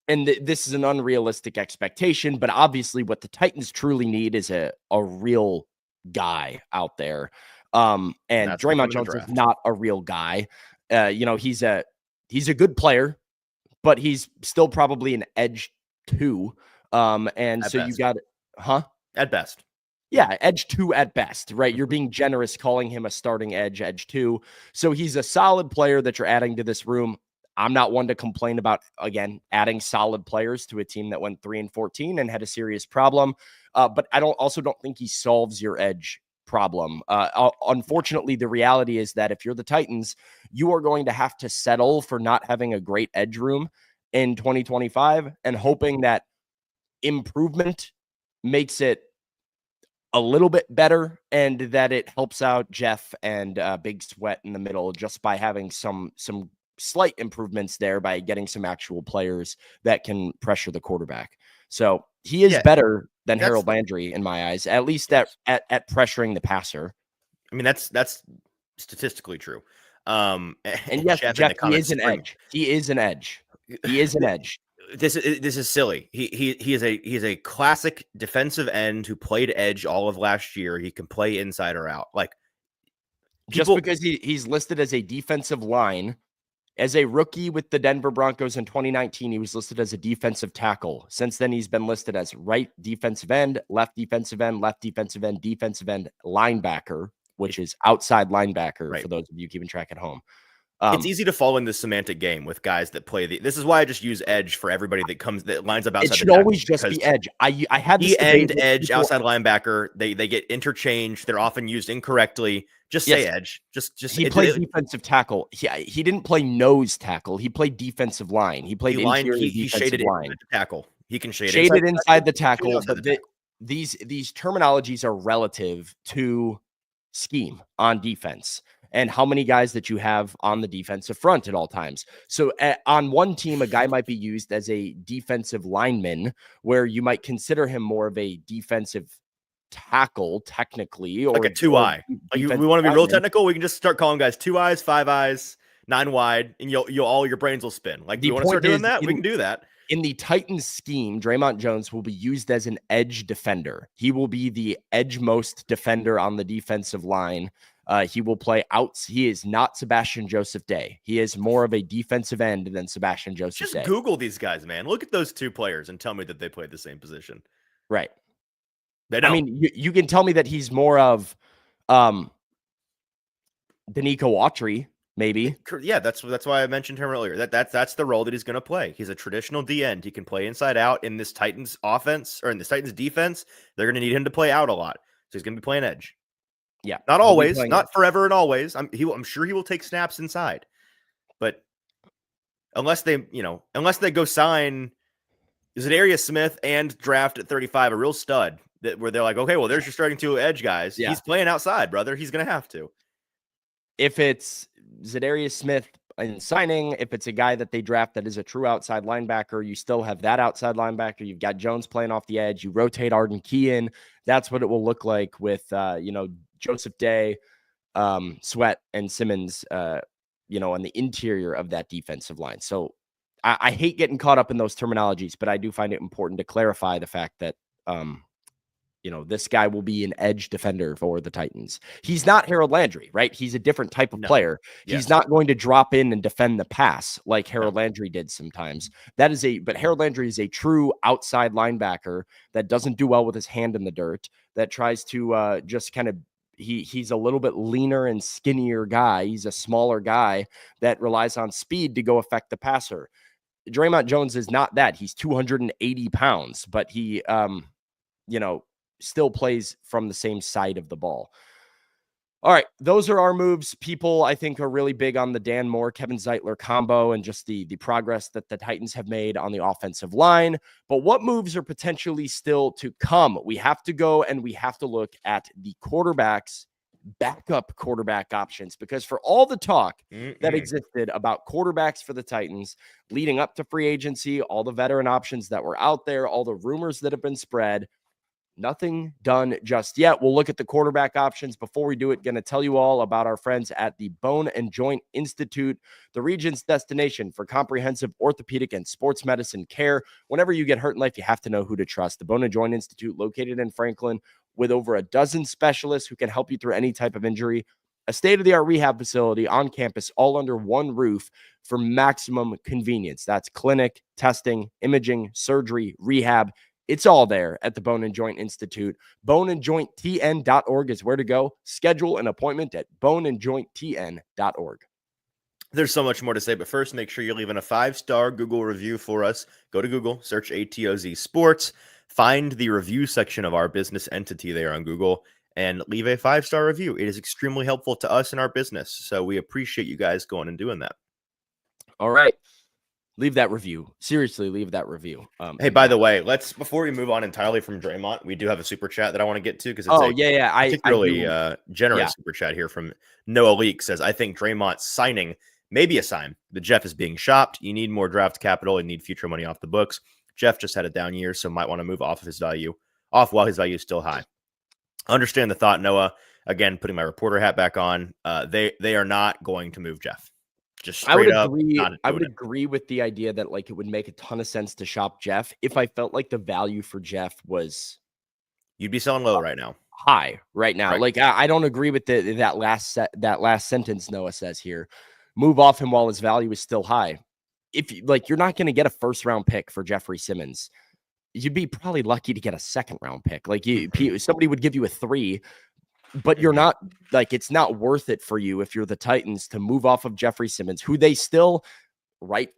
and this is an unrealistic expectation, but obviously what the Titans truly need is a real guy out there. And Dre'Mont Jones is not a real guy. He's a good player, but he's still probably an edge 2. And at so best. You got it, at best. Yeah, edge 2 at best, right? You're being generous calling him a starting edge 2. So he's a solid player that you're adding to this room. I'm not one to complain about, again, adding solid players to a team that went 3-14 and had a serious problem. But I don't think he solves your edge problem. Unfortunately, the reality is that if you're the Titans, you are going to have to settle for not having a great edge room in 2025 and hoping that improvement makes it a little bit better and that it helps out Jeff and Big Sweat in the middle just by having some slight improvements there by getting some actual players that can pressure the quarterback. So he is better than Harold Landry in my eyes, at least at pressuring the passer. I mean, that's statistically true. And yes, Jeff, he is an edge. He is an edge. He is an edge. This is silly. He is a classic defensive end who played edge all of last year. He can play inside or out. Like just because he's listed as a defensive line. As a rookie with the Denver Broncos in 2019, he was listed as a defensive tackle. Since then, he's been listed as right defensive end, left defensive end, defensive end, linebacker, which is outside linebacker for those of you keeping track at home. It's easy to fall in this semantic game with guys that play this is why I just use edge for everybody that lines up outside. It should always just be edge. I had this edge, outside linebacker. They get interchanged. They're often used incorrectly. Just say edge. Just he played defensive tackle. He didn't play nose tackle. He played defensive line. He played interior he shaded line. Tackle. He can shade inside the tackle. But these terminologies are relative to scheme on defense and how many guys that you have on the defensive front at all times. So on one team, a guy might be used as a defensive lineman, where you might consider him more of a defensive tackle, technically, or like a 2-eye. We want to be real technical. We can just start calling guys 2 eyes, 5 eyes, 9 wide, and you'll all your brains will spin. Like, do you want to start doing that? We can do that. In the Titans scheme, Dre'Mont Jones will be used as an edge defender. He will be the edge-most defender on the defensive line. He will play out. He is not Sebastian Joseph Day. He is more of a defensive end than Sebastian Joseph Day. Just Google these guys, man. Look at those two players and tell me that they played the same position. Right. They don't. I mean, you can tell me that he's more of Danico Autry, maybe. Yeah, that's why I mentioned him earlier. That's the role that he's going to play. He's a traditional D end. He can play inside out in this Titans offense or in this Titans defense. They're going to need him to play out a lot. So he's going to be playing edge. Yeah, not always, not forever and always. I'm sure he will take snaps inside, but unless they go sign Zadarius Smith and draft at 35 a real stud where they're like, okay, well, there's your starting 2 edge guys. Yeah. He's playing outside, brother. He's going to have to. If it's Zadarius Smith in signing, if it's a guy that they draft that is a true outside linebacker, you still have that outside linebacker. You've got Jones playing off the edge. You rotate Arden Key in. That's what it will look like with, Joseph Day, Sweat, and Simmons, on the interior of that defensive line. So I hate getting caught up in those terminologies, but I do find it important to clarify the fact that, this guy will be an edge defender for the Titans. He's not Harold Landry, right? He's a different type of player. Yes. He's not going to drop in and defend the pass like Harold No. Landry did sometimes. But Harold Landry is a true outside linebacker that doesn't do well with his hand in the dirt, that tries to just kind of, he's a little bit leaner and skinnier guy. He's a smaller guy that relies on speed to go affect the passer. Dre'Mont Jones is not that. He's 280 pounds, but he, still plays from the same side of the ball. All right, those are our moves. People, I think, are really big on the Dan Moore, Kevin Zeitler combo and just the progress that the Titans have made on the offensive line. But what moves are potentially still to come? We have to go and we have to look at the quarterbacks, backup quarterback options, because for all the talk that existed about quarterbacks for the Titans leading up to free agency, all the veteran options that were out there, all the rumors that have been spread, nothing done just yet. We'll look at the quarterback options. Before we do it, going to tell you all about our friends at the Bone and Joint Institute, the region's destination for comprehensive orthopedic and sports medicine care. Whenever you get hurt in life, you have to know who to trust. The Bone and Joint Institute, located in Franklin, with over a dozen specialists who can help you through any type of injury. A state-of-the-art rehab facility on campus, all under one roof for maximum convenience. That's clinic, testing, imaging, surgery, rehab. It's all there at the Bone and Joint Institute. Boneandjointtn.org is where to go. Schedule an appointment at boneandjointtn.org. There's so much more to say, but first, make sure you're leaving a 5-star Google review for us. Go to Google, search ATOZ Sports, find the review section of our business entity there on Google, and leave a 5-star review. It is extremely helpful to us and our business, so we appreciate you guys going and doing that. All right. Leave that review. Seriously, leave that review. Hey, by the way, before we move on entirely from Dre'Mont, we do have a super chat that I want to get to because it's particularly generous super chat here from Noah Leak. Says, I think Dre'Mont's signing may be a sign that Jeff is being shopped. You need more draft capital and need future money off the books. Jeff just had a down year, so might want to move off while his value is still high. Understand the thought, Noah. Again, putting my reporter hat back on. They are not going to move Jeff. Just straight up. I would agree with the idea that it would make a ton of sense to shop Jeff if I felt like the value for Jeff was. You'd be selling low right now. High right now. Right. I don't agree with that last sentence Noah says here. Move off him while his value is still high. If you're not going to get a first-round pick for Jeffrey Simmons, you'd be probably lucky to get a second-round pick. Somebody would give you a 3. But you're not it's not worth it for you if you're the Titans to move off of Jeffrey Simmons, who they still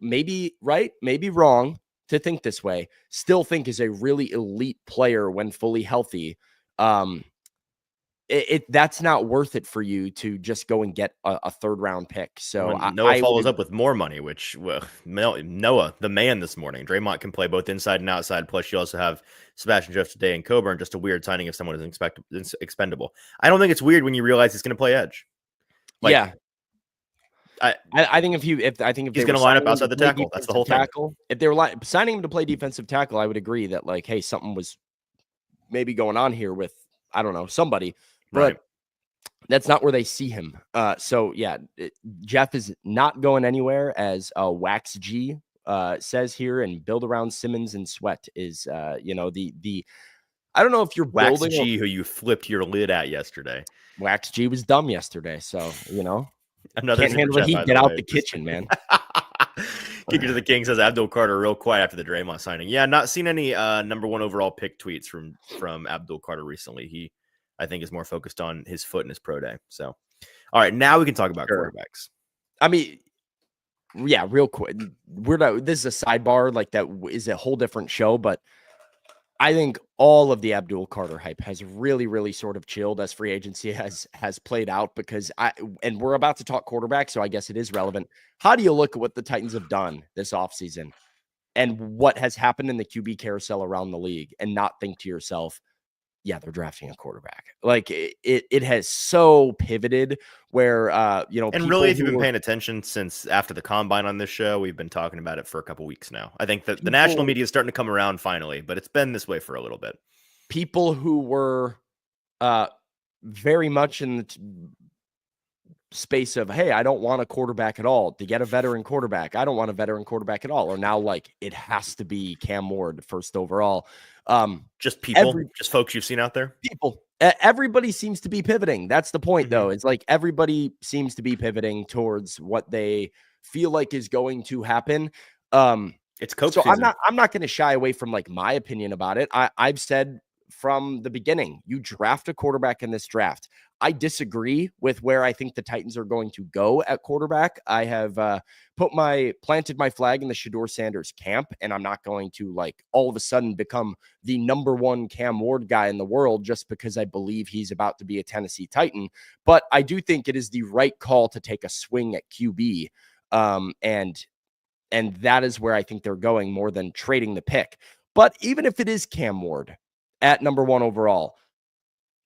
maybe wrong to think this way, still think is a really elite player when fully healthy. That's not worth it for you to just go and get a 3rd-round pick. So Noah follows up with more money, which Noah, the man this morning. Dre'Mont can play both inside and outside. Plus, you also have Sebastian Joseph today and Coburn. Just a weird signing if someone is expendable. I don't think it's weird when you realize he's going to play edge. I think if he's going to line up outside the tackle, that's the whole thing. If they were signing him to play defensive tackle, I would agree that hey, something was maybe going on here with somebody. But that's not where they see him. Jeff is not going anywhere, as Wax G says here, and build around Simmons and Sweat is the I don't know if you're Wax G who you flipped your lid at yesterday. Wax G was dumb yesterday, so another can't handle the heat. Get out the kitchen, man. Kicker to the King says Abdul Carter real quiet after the Dre'Mont signing. Yeah, not seen any number 1 overall pick tweets from Abdul Carter recently. He, I think, is more focused on his foot and his pro day. So, all right, now we can talk about quarterbacks. I mean, yeah, real quick. This is a sidebar, that is a whole different show, but I think all of the Abdul Carter hype has really, really sort of chilled as free agency has played out, because and we're about to talk quarterback, so I guess it is relevant. How do you look at what the Titans have done this offseason and what has happened in the QB carousel around the league and not think to yourself, yeah, they're drafting a quarterback? It has so pivoted where, and really, if you've been paying attention since after the combine on this show, we've been talking about it for a couple weeks now. I think that the national media is starting to come around finally, but it's been this way for a little bit. People who were very much in space of, hey, I don't want a quarterback at all, to get a veteran quarterback. I don't want a veteran quarterback at all. Or now, like, it has to be Cam Ward first overall. Just people, just folks you've seen out there. Everybody seems to be pivoting. That's the point, though. It's like everybody seems to be pivoting towards what they feel like is going to happen. It's coach so season. I'm not going to shy away from like my opinion about it. I've said from the beginning, you draft a quarterback in this draft. I disagree with where I think the Titans are going to go at quarterback. I have planted my flag in the Shedeur Sanders camp, and I'm not going to like all of a sudden become the number one Cam Ward guy in the world just because I believe he's about to be a Tennessee Titan. But I do think it is the right call to take a swing at QB. And that is where I think they're going more than trading the pick. But even if it is Cam Ward at number 1 overall,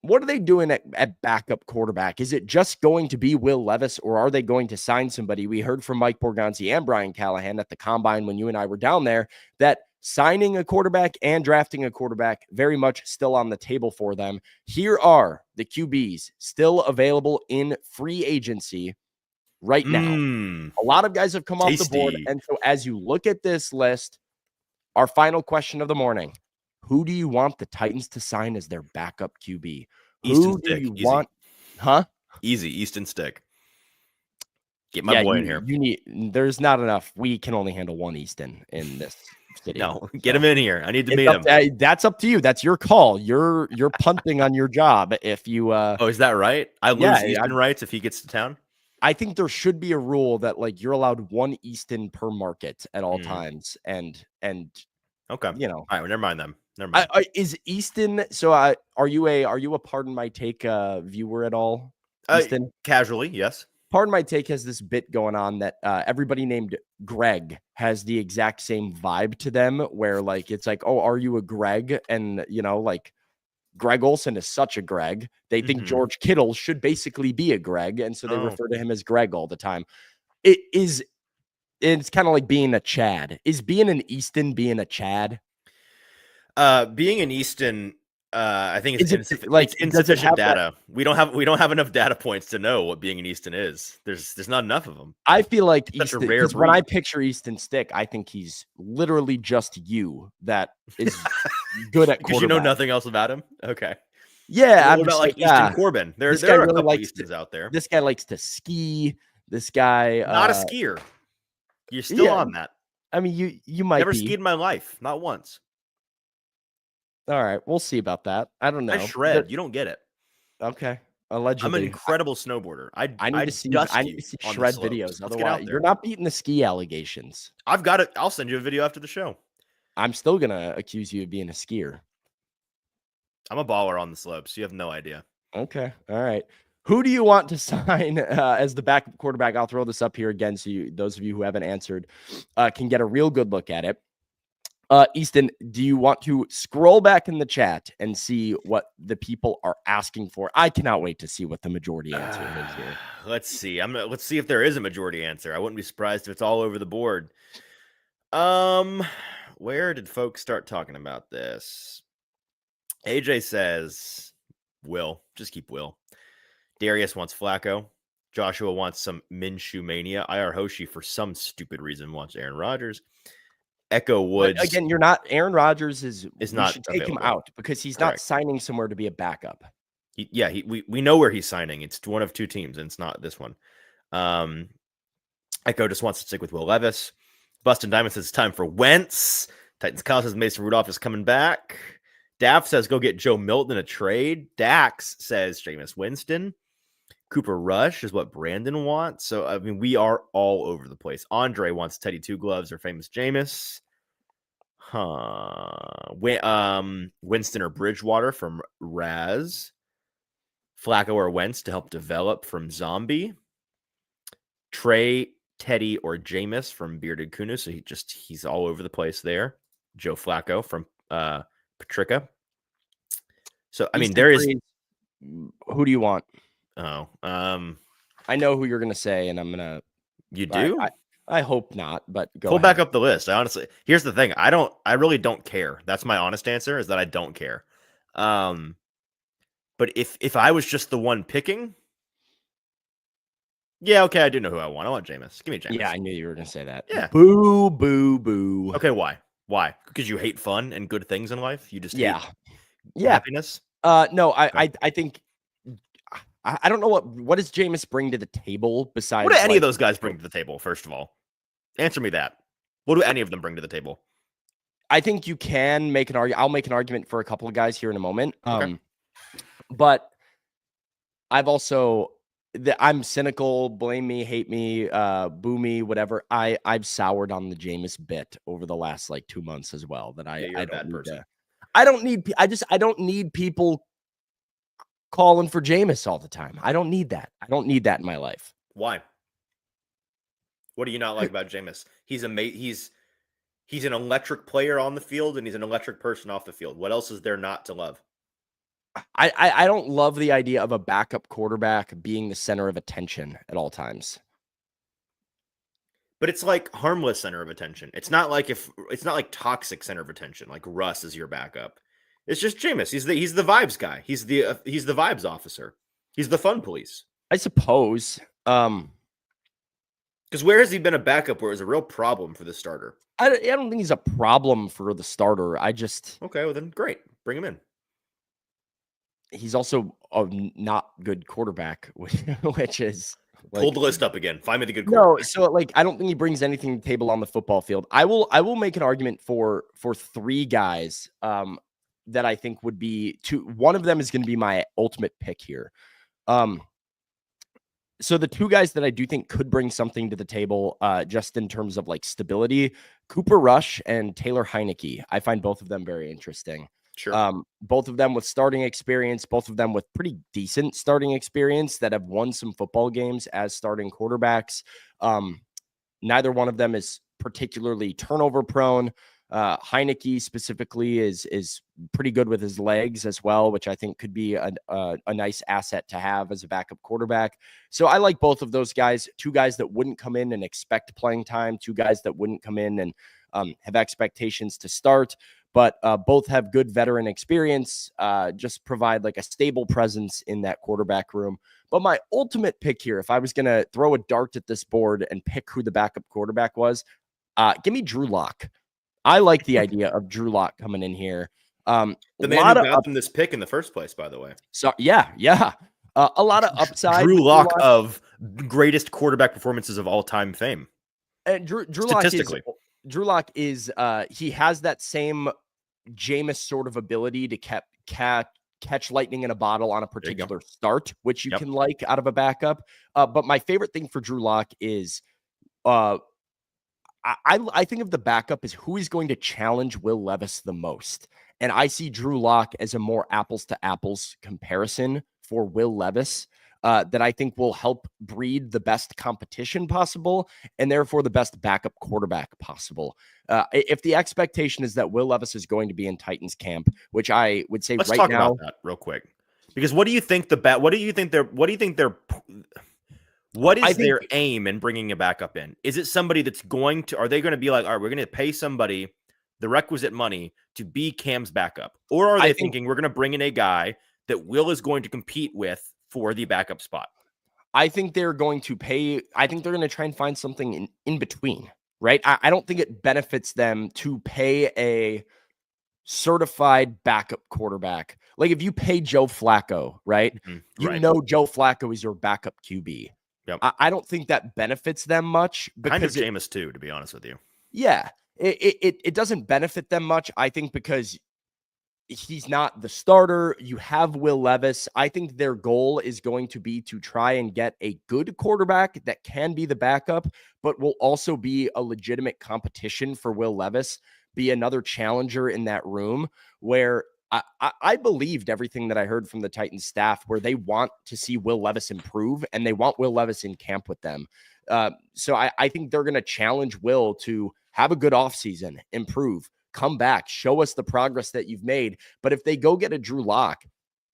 what are they doing at backup quarterback? Is it just going to be Will Levis, or are they going to sign somebody? We heard from Mike Borgonzi and Brian Callahan at the Combine when you and I were down there that signing a quarterback and drafting a quarterback very much still on the table for them. Here are the QBs still available in free agency right now. A lot of guys have come off the board. And so as you look at this list, our final question of the morning, who do you want the Titans to sign as their backup QB? Who do you want? Huh? Easy. Easton Stick. Get my boy in here. There's not enough. We can only handle one Easton in this city. No, get him in here. I need to meet him. That's up to you. That's your call. You're punting on your job if you Oh, is that right? I lose Easton rights if he gets to town? I think there should be a rule that like you're allowed one Easton per market at all times. And okay. You know. All right, well, never mind them. Never mind. Is Easton are you a Pardon My Take viewer at all? Easton? Casually, yes. Pardon My Take has this bit going on that everybody named Greg has the exact same vibe to them, where like it's like, oh, are you a Greg? And you know, like Greg Olsen is such a Greg. They think George Kittle should basically be a Greg, and so they refer to him as Greg all the time. It's kind of like being a Chad. Is being an Easton being a Chad? Being an Easton, I think it's insufficient data. We don't have enough data points to know what being an Easton is. There's not enough of them. I feel like Easton, because when I picture Easton Stick, I think he's literally just you that is good at quarterback. Because you know nothing else about him. Okay. Yeah, I'm about like Easton Corbin. There are a couple Eastons out there. This guy likes to ski. This guy not a skier. You're still on that. I mean, you might never skied in my life, not once. All right, we'll see about that. I don't know. I shred. You don't get it. Okay, allegedly. I'm an incredible snowboarder. I need to see shred videos. Otherwise, you're not beating the ski allegations. I've got it. I'll send you a video after the show. I'm still gonna accuse you of being a skier. I'm a baller on the slopes. You have no idea. Okay, all right. Who do you want to sign as the backup quarterback? I'll throw this up here again so those of you who haven't answered can get a real good look at it. Easton, do you want to scroll back in the chat and see what the people are asking for? I cannot wait to see what the majority answer is here. Let's see. Let's see if there is a majority answer. I wouldn't be surprised if it's all over the board. Where did folks start talking about this? AJ says Will. Just keep Will. Darius wants Flacco. Joshua wants some Minshew mania. IR Hoshi, for some stupid reason, wants Aaron Rodgers. Echo Woods. But again, you're not. Aaron Rodgers is not. Should take available. him out because he's not signing somewhere to be a backup. We know where he's signing. It's one of two teams, and it's not this one. Echo just wants to stick with Will Levis. Bustin Diamond says it's time for Wentz. Titans Kyle says Mason Rudolph is coming back. Daff says go get Joe Milton in a trade. Dax says Jameis Winston. Cooper Rush is what Brandon wants. So, I mean, we are all over the place. Andre wants Teddy Two Gloves or famous Jameis. Winston or Bridgewater from Raz. Flacco or Wentz to help develop from Zombie. Trey, Teddy, or Jameis from Bearded Kuno. So he's all over the place there. Joe Flacco from Patricia. So, I mean, there is. Who do you want? Oh, I know who you're going to say, and I'm going to. You do? I hope not, but go pull ahead. Back up the list. Here's the thing. I really don't care. That's my honest answer, is that I don't care. But if I was just the one picking, Yeah, okay, I do know who I want. I want Jameis. Give me Jameis. Yeah, I knew you were going to say that. Yeah. Boo, boo, boo. Okay, why? Why? Because you hate fun and good things in life? You just hate Yeah. happiness? No, Okay. I think I don't know what does Jameis bring to the table besides What do any of like those guys bring to the table, first of all? Answer me that. What do any of them bring to the table? I think you can make an argument. I'll make an argument for a couple of guys here in a moment. Okay. But I've also I'm cynical, blame me, hate me, boo me, whatever. I've soured on the Jameis bit over the last like 2 months as well. That Yeah, you're I a don't bad need person. to. I don't need people calling for Jameis all the time. I don't need that. I don't need that in my life. Why? What do you not like about Jameis? He's an electric player on the field and he's an electric person off the field. What else is there not to love? I don't love the idea of a backup quarterback being the center of attention at all times. But it's like harmless center of attention. It's not like toxic center of attention, like Russ is your backup. It's just Jameis. He's the vibes guy. He's the vibes officer. He's the fun police. I suppose. Because where has he been a backup where it was a real problem for the starter? I don't think he's a problem for the starter. Okay, well then great. Bring him in. He's also a not good quarterback, which is Pull the list up again. Find me the good no. quarterback. So I don't think he brings anything to the table on the football field. I will make an argument for three guys that I think would be two. One of them is going to be my ultimate pick here. So the two guys that I do think could bring something to the table, just in terms of like stability, Cooper Rush and Taylor Heineke. I find both of them very interesting. Sure. Both of them with starting experience, both of them with pretty decent starting experience that have won some football games as starting quarterbacks. Neither one of them is particularly turnover prone. Heineke specifically is pretty good with his legs as well, which I think could be a nice asset to have as a backup quarterback. So I like both of those guys, two guys that wouldn't come in and expect playing time, two guys that wouldn't come in and have expectations to start, but both have good veteran experience, just provide like a stable presence in that quarterback room. But my ultimate pick here, if I was going to throw a dart at this board and pick who the backup quarterback was, give me Drew Lock. I like the idea of Drew Lock coming in here. The man who got them this pick in the first place, by the way. So yeah. A lot of upside. Drew Lock of greatest quarterback performances of all time fame. And Drew Lock is he has that same Jameis sort of ability to catch lightning in a bottle on a particular start, which you can like out of a backup. But my favorite thing for Drew Lock is I think of the backup as who is going to challenge Will Levis the most. And I see Drew Lock as a more apples to apples comparison for Will Levis that I think will help breed the best competition possible and therefore the best backup quarterback possible. If the expectation is that Will Levis is going to be in Titans camp, which I would say let's right talk now about that real quick. Because what do you think their aim in bringing a backup in? Is it somebody that's are they going to be like, all right, we're going to pay somebody the requisite money to be Cam's backup? Or are they thinking we're going to bring in a guy that Will is going to compete with for the backup spot? I think they're going to pay. I think they're going to try and find something in between, right? I don't think it benefits them to pay a certified backup quarterback. Like if you pay Joe Flacco, right? Mm-hmm. Know Joe Flacco is your backup QB. Yep. I don't think that benefits them much. Kind of Jameis too, to be honest with you. Yeah, it doesn't benefit them much. I think because he's not the starter. You have Will Levis. I think their goal is going to be to try and get a good quarterback that can be the backup, but will also be a legitimate competition for Will Levis, be another challenger in that room where I believed everything that I heard from the Titans staff, where they want to see Will Levis improve and they want Will Levis in camp with them. So I think they're going to challenge Will to have a good offseason, improve, come back, show us the progress that you've made. But if they go get a Drew Lock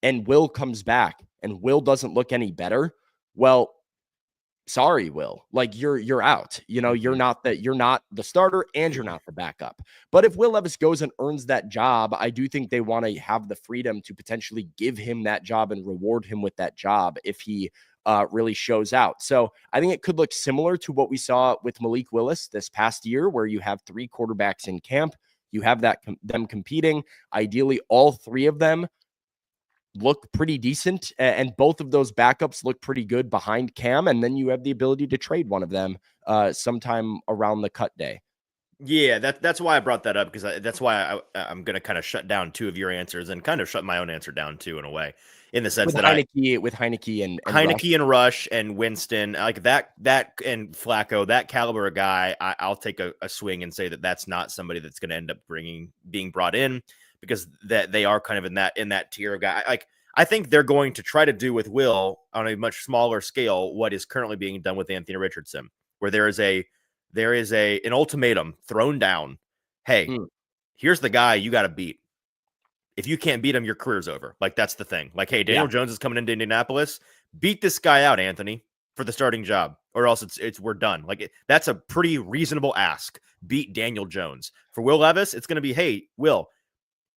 and Will comes back and Will doesn't look any better, well, sorry, Will, like you're out. You're not the starter and you're not the backup. But if Will Levis goes and earns that job, I do think they want to have the freedom to potentially give him that job and reward him with that job if he really shows out. So I think it could look similar to what we saw with Malik Willis this past year, where you have 3 quarterbacks in camp. You have them competing. Ideally, all 3 of them look pretty decent, and both of those backups look pretty good behind Cam. And then you have the ability to trade one of them sometime around the cut day. Yeah, that's why I brought that up, because that's why I'm going to kind of shut down 2 of your answers and kind of shut my own answer down too, in a way, in the sense that Heineke and Heineke and Rush and Winston, like that and Flacco, that caliber of guy, I'll take a swing and say that that's not somebody that's going to end up being brought in, because that they are kind of in that tier of guy. Like, I think they're going to try to do with Will on a much smaller scale what is currently being done with Anthony Richardson, where there is an ultimatum thrown down. Hey, here's the guy you got to beat. If you can't beat him, your career's over. Like, that's the thing. Like, hey, Daniel Jones is coming into Indianapolis. Beat this guy out, Anthony, for the starting job, or else we're done. Like, that's a pretty reasonable ask. Beat Daniel Jones. For Will Levis, it's going to be, hey, Will,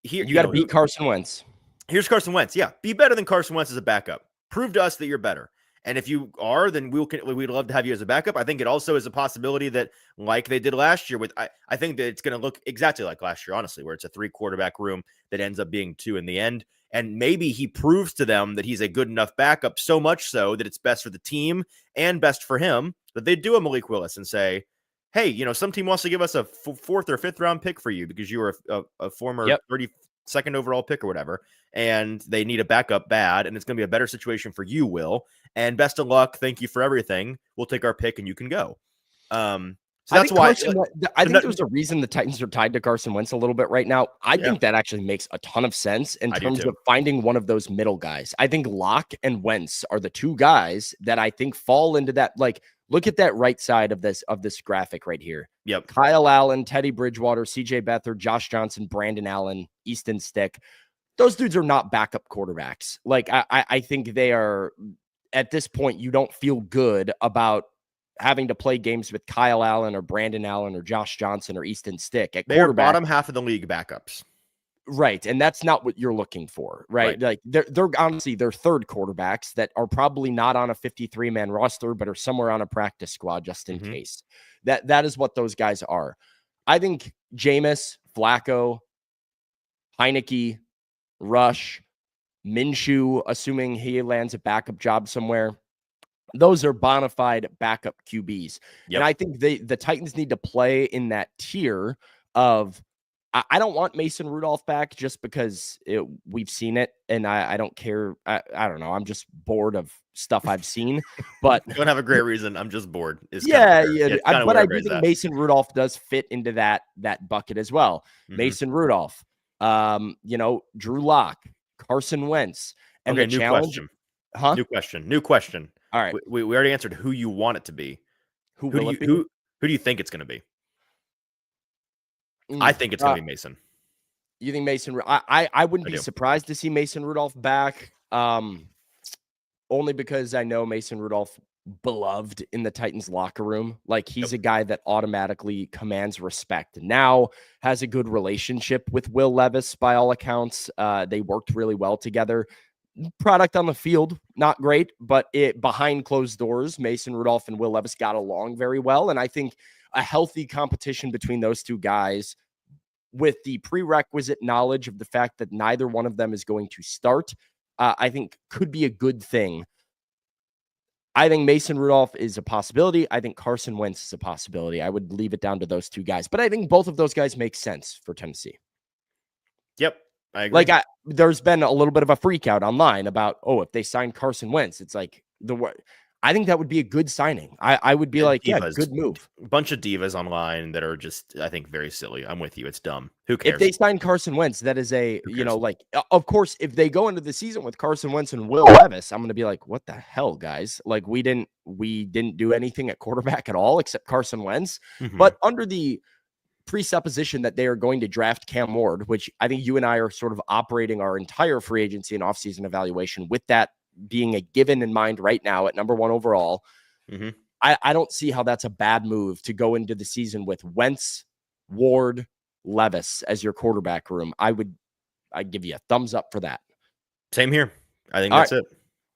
here you got to beat Carson Wentz. Here's Carson Wentz. Yeah, be better than Carson Wentz as a backup. Prove to us that you're better. And if you are, then we'd love to have you as a backup. I think it also is a possibility that, like they did last year, I think that it's going to look exactly like last year, honestly, where it's a 3 quarterback room that ends up being 2 in the end. And maybe he proves to them that he's a good enough backup, so much so that it's best for the team and best for him, that they do a Malik Willis and say, hey, some team wants to give us a 4th or 5th round pick for you because you were a former 32nd overall pick or whatever, and they need a backup bad, and it's going to be a better situation for you, Will. And best of luck. Thank you for everything. We'll take our pick, and you can go. So that's why I think there's a reason the Titans are tied to Carson Wentz a little bit right now. I think that actually makes a ton of sense in terms of finding one of those middle guys. I think Locke and Wentz are the 2 guys that I think fall into that. Like, look at that right side of this graphic right here. Yep. Kyle Allen, Teddy Bridgewater, CJ Beathard, Josh Johnson, Brandon Allen, Easton Stick. Those dudes are not backup quarterbacks. Like, I think they are, at this point, you don't feel good about having to play games with Kyle Allen or Brandon Allen or Josh Johnson or Easton Stick at quarterback. They're bottom half of the league backups. Right. And that's not what you're looking for, right? Like, they're honestly, they're 3rd quarterbacks that are probably not on a 53-man roster, but are somewhere on a practice squad just in case. That is what those guys are. I think Jameis, Flacco, Heineke, Rush, Minshew, assuming he lands a backup job somewhere, those are bona fide backup QBs. And I think the Titans need to play in that tier of, I don't want Mason Rudolph back just because we've seen it, and I don't care. I don't know. I'm just bored of stuff I've seen. But you don't have a great reason. I'm just bored. But I do think Mason Rudolph does fit into that bucket as well. Mason Rudolph, Drew Lock, Carson Wentz, and the challenge. New question. All right, we already answered who you want it to be. Who do you think it's going to be? I think it's going to be Mason. You think Mason? I wouldn't be surprised to see Mason Rudolph back, only because I know Mason Rudolph beloved in the Titans locker room. Like, he's a guy that automatically commands respect. Now has a good relationship with Will Levis by all accounts. They worked really well together. Product on the field, not great, but behind closed doors, Mason Rudolph and Will Levis got along very well. And I think a healthy competition between those 2 guys, with the prerequisite knowledge of the fact that neither one of them is going to start, I think could be a good thing. I think Mason Rudolph is a possibility. I think Carson Wentz is a possibility. I would leave it down to those 2 guys, but I think both of those guys make sense for Tennessee. Yep. I agree. Like, there's been a little bit of a freak out online about, if they signed Carson Wentz, it's like I think that would be a good signing. I would be divas, good move. A bunch of divas online that are just, I think, very silly. I'm with you. It's dumb. Who cares? If they sign Carson Wentz, that is of course, if they go into the season with Carson Wentz and Will Levis, I'm going to be like, what the hell, guys? Like, we didn't do anything at quarterback at all except Carson Wentz. But under the presupposition that they are going to draft Cam Ward, which I think you and I are sort of operating our entire free agency and offseason evaluation with that being a given in mind right now at number 1 overall. I don't see how that's a bad move to go into the season with Wentz, Ward, Levis as your quarterback room. I'd give you a thumbs up for that. Same here. I think that's it.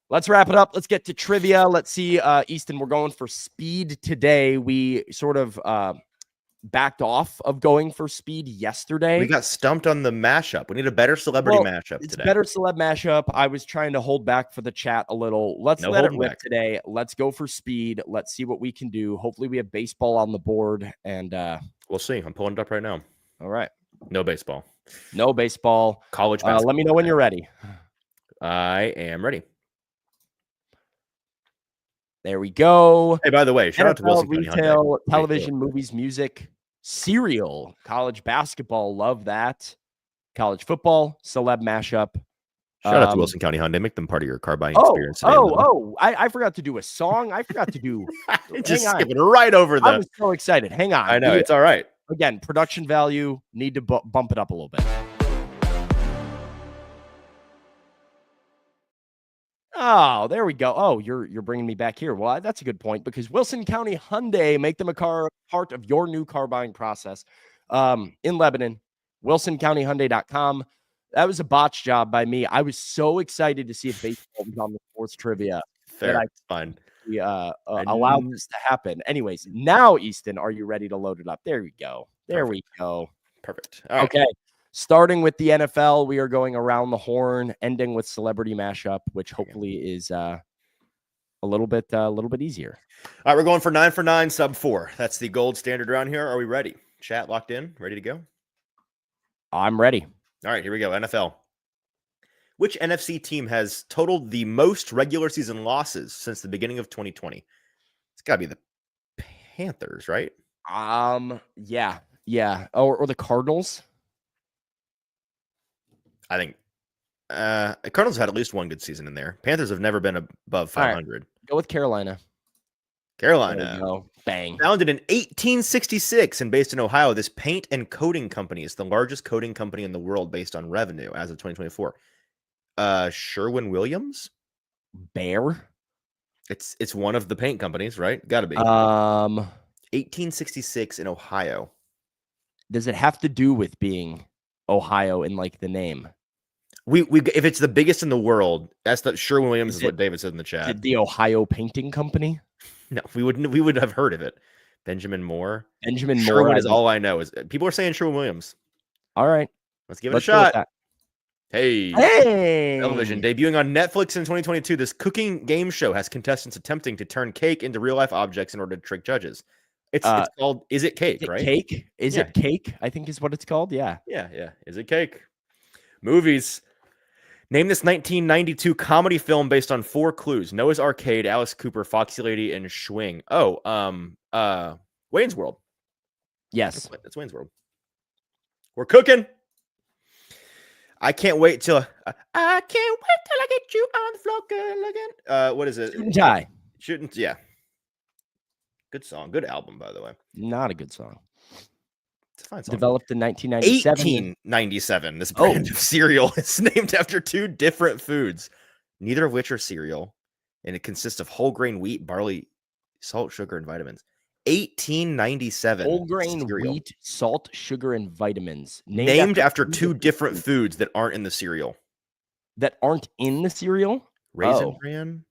Let's wrap it up. Let's get to trivia. Let's see, Easton, we're going for speed today. We sort of backed off of going for speed yesterday. We got stumped on the mashup. We need a better celebrity mashup it's today. Better celeb mashup. I was trying to hold back for the chat a little. Let's let it rip today. Let's go for speed. Let's see what we can do. Hopefully we have baseball on the board, and we'll see. I'm pulling it up right now. All right. No baseball. No baseball. College basketball. Let me know when you're ready. I am ready. There we go. Hey, by the way, shout out to Wilson County retail, television, movies, music, cereal, college basketball. Love that. College football, celeb mashup. Shout out to Wilson County Hyundai. Make them part of your car buying experience. Today, I forgot to do a song. I forgot to do. Just skipping right over that. I was so excited. Hang on. I know. It's all right. Again, production value. Need to bump it up a little bit. Oh, there we go. Oh, you're bringing me back here. Well, that's a good point because Wilson County Hyundai, make them a part of your new car buying process. In Lebanon, WilsonCountyHyundai.com. That was a botch job by me. I was so excited to see if baseball was on the sports trivia. Fair. Fine. We allowed this to happen. Anyways, now, Easton, are you ready to load it up? There we go. There we go. Perfect. All right. Okay. Starting with the NFL, we are going around the horn, ending with celebrity mashup, which hopefully is a little bit easier. All right, we're going for 9 for 9, sub 4. That's the gold standard around here. Are we ready? Chat locked in, ready to go? I'm ready. All right, here we go. NFL. Which NFC team has totaled the most regular season losses since the beginning of 2020? It's got to be the Panthers, right? Yeah. Or the Cardinals. I think Cardinals had at least one good season in there. Panthers have never been above 500. Right. Go with Carolina. Carolina. Bang. Founded in 1866 and based in Ohio, this paint and coating company is the largest coating company in the world based on revenue as of 2024. Sherwin-Williams? Bear? It's one of the paint companies, right? Got to be. 1866 in Ohio. Does it have to do with being Ohio in like the name? We if it's the biggest in the world, that's the Sherwin-Williams is what David said in the chat. The Ohio Painting Company? No, we would have heard of it. Benjamin Moore. Moore Sherwin is all I know. Is people are saying Sherwin-Williams. All right. Let's give it a shot. Hey. Television debuting on Netflix in 2022. This cooking game show has contestants attempting to turn cake into real life objects in order to trick judges. It's called Is It Cake, right? Cake? Is it Cake? I think is what it's called. Yeah. Yeah. Is It Cake? Movies. Name this 1992 comedy film based on 4 clues: Noah's Arcade, Alice Cooper, Foxy Lady, and Schwing. Wayne's World. Yes, that's Wayne's World. We're cooking. I can't wait till I get you on the floor, girl, again. What is it? Shooting. Yeah. Good song. Good album, by the way. Not a good song. It's a fine song. Developed in 1997. 1897. This brand of cereal is named after 2 different foods, neither of which are cereal, and it consists of whole grain wheat, barley, salt, sugar, and vitamins. 1897. Whole grain wheat, salt, sugar, and vitamins. Named after 2 different foods that aren't in the cereal. That aren't in the cereal? Raisin Bran?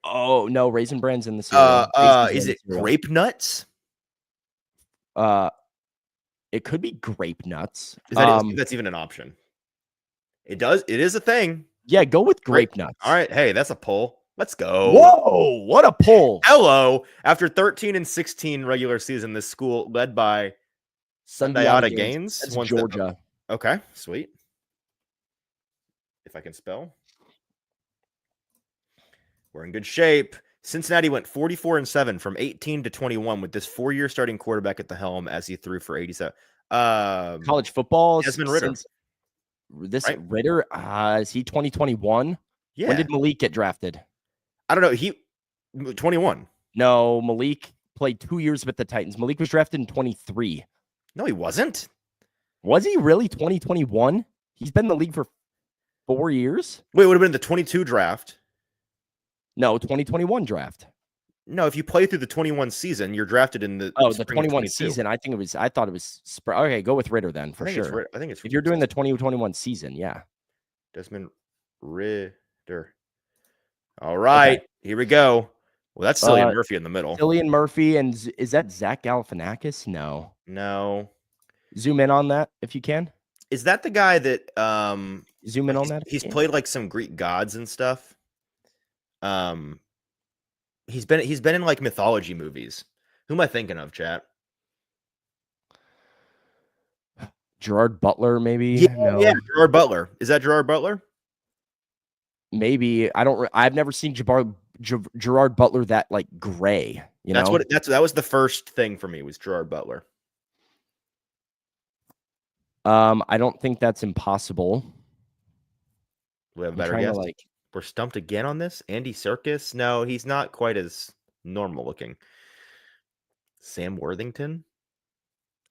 Oh, no. Raisin Bran's in the cereal. Is it grape nuts? It could be grape nuts. That's even an option. It is a thing. Yeah, go with grape nuts. All right. Hey, that's a pull. Let's go. Whoa, what a pull. Hello. After 13 and 16 regular season, this school led by Sundiata Gaines. That's Georgia. Okay, sweet. If I can spell. We're in good shape. Cincinnati went 44-7 from 18 to 21 with this 4-year starting quarterback at the helm as he threw for 87. College football. Desmond Ritter. Ritter, is he 2021? Yeah. When did Malik get drafted? I don't know. He 21. No, Malik played 2 years with the Titans. Malik was drafted in 23. No, he wasn't. Was he really 2021? He's been in the league for 4 years. Wait, it would have been the 22 draft. No, 2021 draft. No, if you play through the 21 season, you're drafted in the the 21 season. I thought it was okay. Go with Ritter then for sure. I think it's if you're doing the 2021 season, yeah. Desmond Ritter. All right, here we go. Well, that's Cillian Murphy in the middle. Cillian Murphy, and is that Zach Galifianakis? No. No. Zoom in on that if you can. Is that the guy that Zoom in like on that. he's played like some Greek gods and stuff? He's been in like mythology movies. Who am I thinking of, chat? Gerard Butler, maybe? Yeah, No. yeah, Gerard Butler. Is that Gerard Butler? Maybe. I've never seen Gerard Butler that like gray. That was the first thing for me was Gerard Butler. I don't think that's impossible. We have a better guess. We're stumped again on this. Andy Serkis? No, he's not quite as normal looking. Sam Worthington?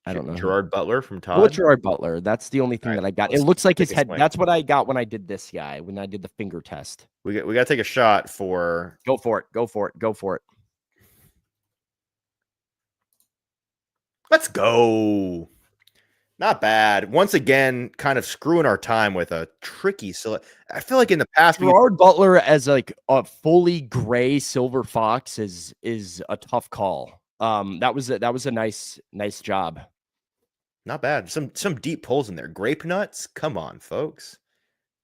I don't know. Gerard Butler from Todd. Well, Gerard Butler. That's the only thing that I got. It looks like his head. That's what I got when I did this guy, when I did the finger test. We got to take a shot for. Go for it. Go for it. Go for it. Let's go. Not bad. Once again, kind of screwing our time with a tricky select. I feel like in the past, Gerard Butler as like a fully gray silver fox is a tough call. That was a nice job. Not bad. Some deep pulls in there. Grape nuts. Come on, folks.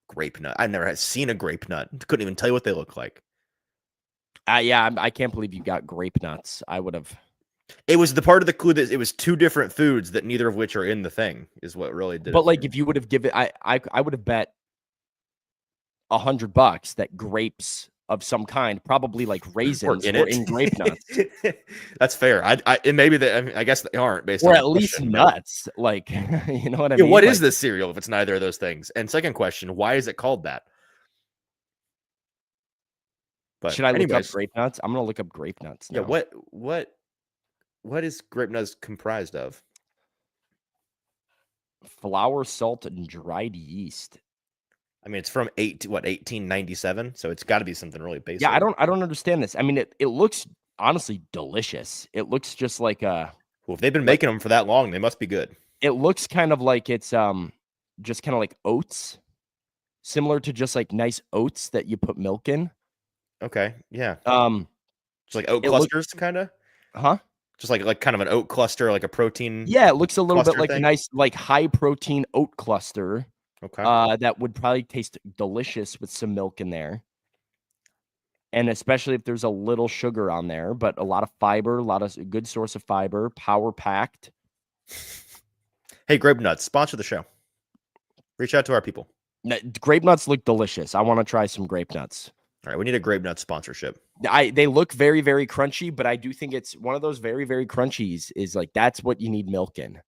Grape nut. I've never seen a grape nut. Couldn't even tell you what they look like. Yeah, I can't believe you got grape nuts. I would have. It was the part of the clue that it was two different foods that neither of which are in the thing is what really did. But like, if you would have given, I would have bet $100 that grapes of some kind, probably like raisins, were in grape nuts. That's fair. And maybe I guess they aren't based or on at least question, nuts. Like, you know what I mean? What is this cereal if it's neither of those things? And second question, why is it called that? But should I look up grape nuts? I'm gonna look up grape nuts now. Yeah. What is grape nuts comprised of? Flour, salt, and dried yeast. I mean, it's from 1897, so it's got to be something really basic. Yeah, I don't understand this. I mean, it looks honestly delicious. It looks just like a. Well, if they've been making them for that long, they must be good. It looks kind of like it's just kind of like oats, similar to just like nice oats that you put milk in. Okay, yeah. It's like oat clusters, kind of. Huh? Just like kind of an oat cluster, like a protein. Yeah, it looks a little bit like thing. a nice, like high protein oat cluster. Okay. That would probably taste delicious with some milk in there. And especially if there's a little sugar on there, but a lot of fiber, a lot of good source of fiber, power packed. Hey, Grape Nuts, sponsor the show. Reach out to our people. Grape nuts look delicious. I want to try some grape nuts. All right, we need a Grape Nuts sponsorship. They look very, very crunchy, but I do think it's one of those very, very crunchies is like that's what you need milk in.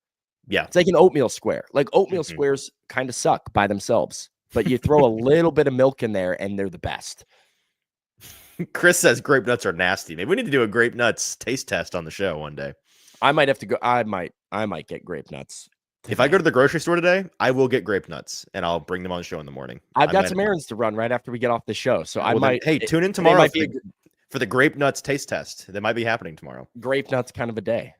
Yeah. It's like an oatmeal square. Like oatmeal squares kind of suck by themselves, but you throw a little bit of milk in there and they're the best. Chris says grape nuts are nasty. Maybe we need to do a grape nuts taste test on the show one day. I might have to go. I might get grape nuts. If I go to the grocery store today, I will get grape nuts and I'll bring them on the show in the morning. I've got some errands to run right after we get off the show. So I might. Hey, tune in tomorrow for the grape nuts taste test. That might be happening tomorrow. Grape nuts kind of a day.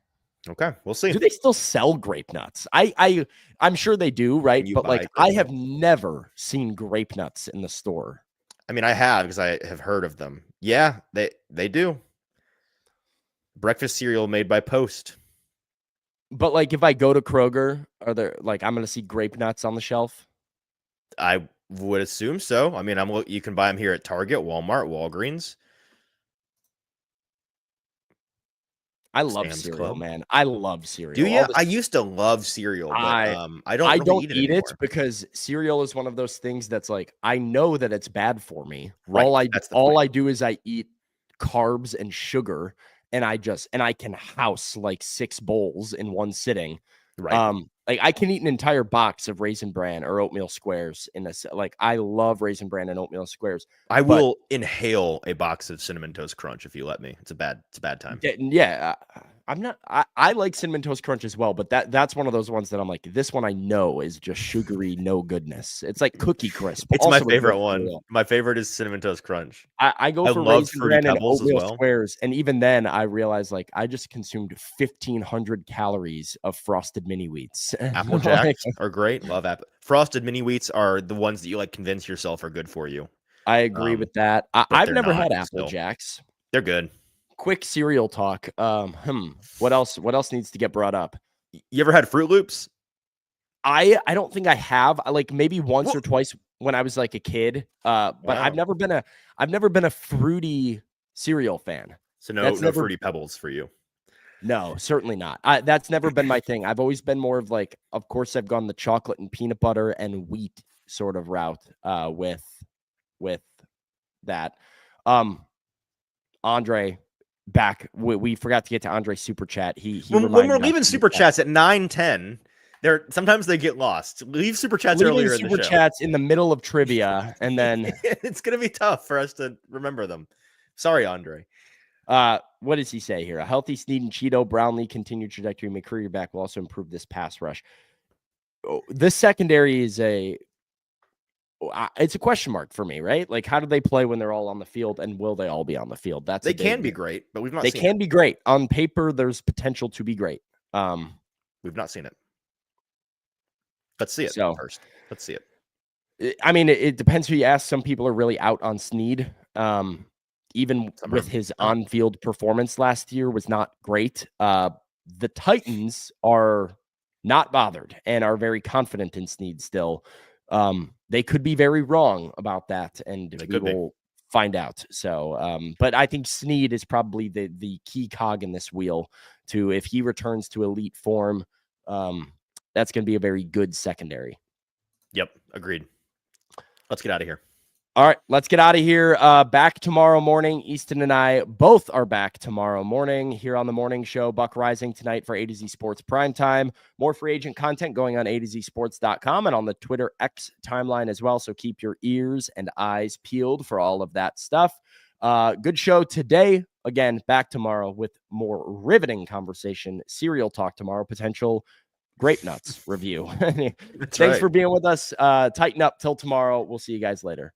Okay, we'll see. Do they still sell grape nuts? I'm sure they do, right? But like I have never seen grape nuts in the store. I mean, I have because I have heard of them. Yeah, they do. Breakfast cereal made by Post. But like if I go to Kroger, are there like I'm gonna see grape nuts on the shelf? I would assume so. I mean, you can buy them here at Target, Walmart, Walgreens. I love cereal, man. I love cereal. Do you? I used to love cereal, but I don't eat it because cereal is one of those things that's like I know that it's bad for me. Right. All I do is I eat carbs and sugar, and I can house like 6 bowls in one sitting. Right. Like I can eat an entire box of Raisin Bran or oatmeal squares in this. Like I love Raisin Bran and oatmeal squares. I will inhale a box of Cinnamon Toast Crunch if you let me. It's a bad time. Yeah, I'm not. I like Cinnamon Toast Crunch as well, but that's one of those ones that I'm like, this one I know is just sugary, no goodness. It's like Cookie Crisp. It's my favorite one. My favorite is Cinnamon Toast Crunch. I go for Raisin Bran and oatmeal squares, and even then, I realize like I just consumed 1,500 calories of Frosted Mini Wheats. Apple Jacks are great. Love Frosted Mini Wheats are the ones that you like convince yourself are good for you. I agree with that. but I've they're never not had Apple still. Jacks. They're good. Quick cereal talk. What else needs to get brought up? You ever had Fruit Loops? I don't think I have. Like maybe once What? or twice when I was like a kid. But Wow. I've never been a fruity cereal fan. So no Fruity Pebbles for you. No, certainly not. That's never been my thing. I've always been more of like, of course, I've gone the chocolate and peanut butter and wheat sort of route with that. Andre, back. We forgot to get to Andre's super chat. When we're leaving super chats at 9:10, sometimes they get lost. Leave super chats earlier in the show. Super chats in the middle of trivia, and then it's gonna be tough for us to remember them. Sorry, Andre. What does he say here? A healthy Snead and Cheeto Brownlee continued trajectory. McCreary back will also improve this pass rush. This secondary is it's a question mark for me, right? Like, how do they play when they're all on the field, and will they all be on the field? They can be great, but we've not. They can be great on paper. There's potential to be great. We've not seen it. Let's see it first. Let's see it. I mean, it depends who you ask. Some people are really out on Snead. Even with his on-field performance last year was not great. The Titans are not bothered and are very confident in Snead still. They could be very wrong about that, and we will find out. So, but I think Snead is probably the key cog in this wheel. If he returns to elite form, that's going to be a very good secondary. Yep, agreed. Let's get out of here. All right, let's get out of here. Back tomorrow morning. Easton and I both are back tomorrow morning here on the morning show. Buck Rising tonight for A to Z Sports Primetime. More free agent content going on A2Zsports.com and on the Twitter X timeline as well. So keep your ears and eyes peeled for all of that stuff. Good show today. Again, back tomorrow with more riveting conversation. Cereal talk tomorrow. Potential grape nuts review. Thanks for being with us. Tighten up till tomorrow. We'll see you guys later.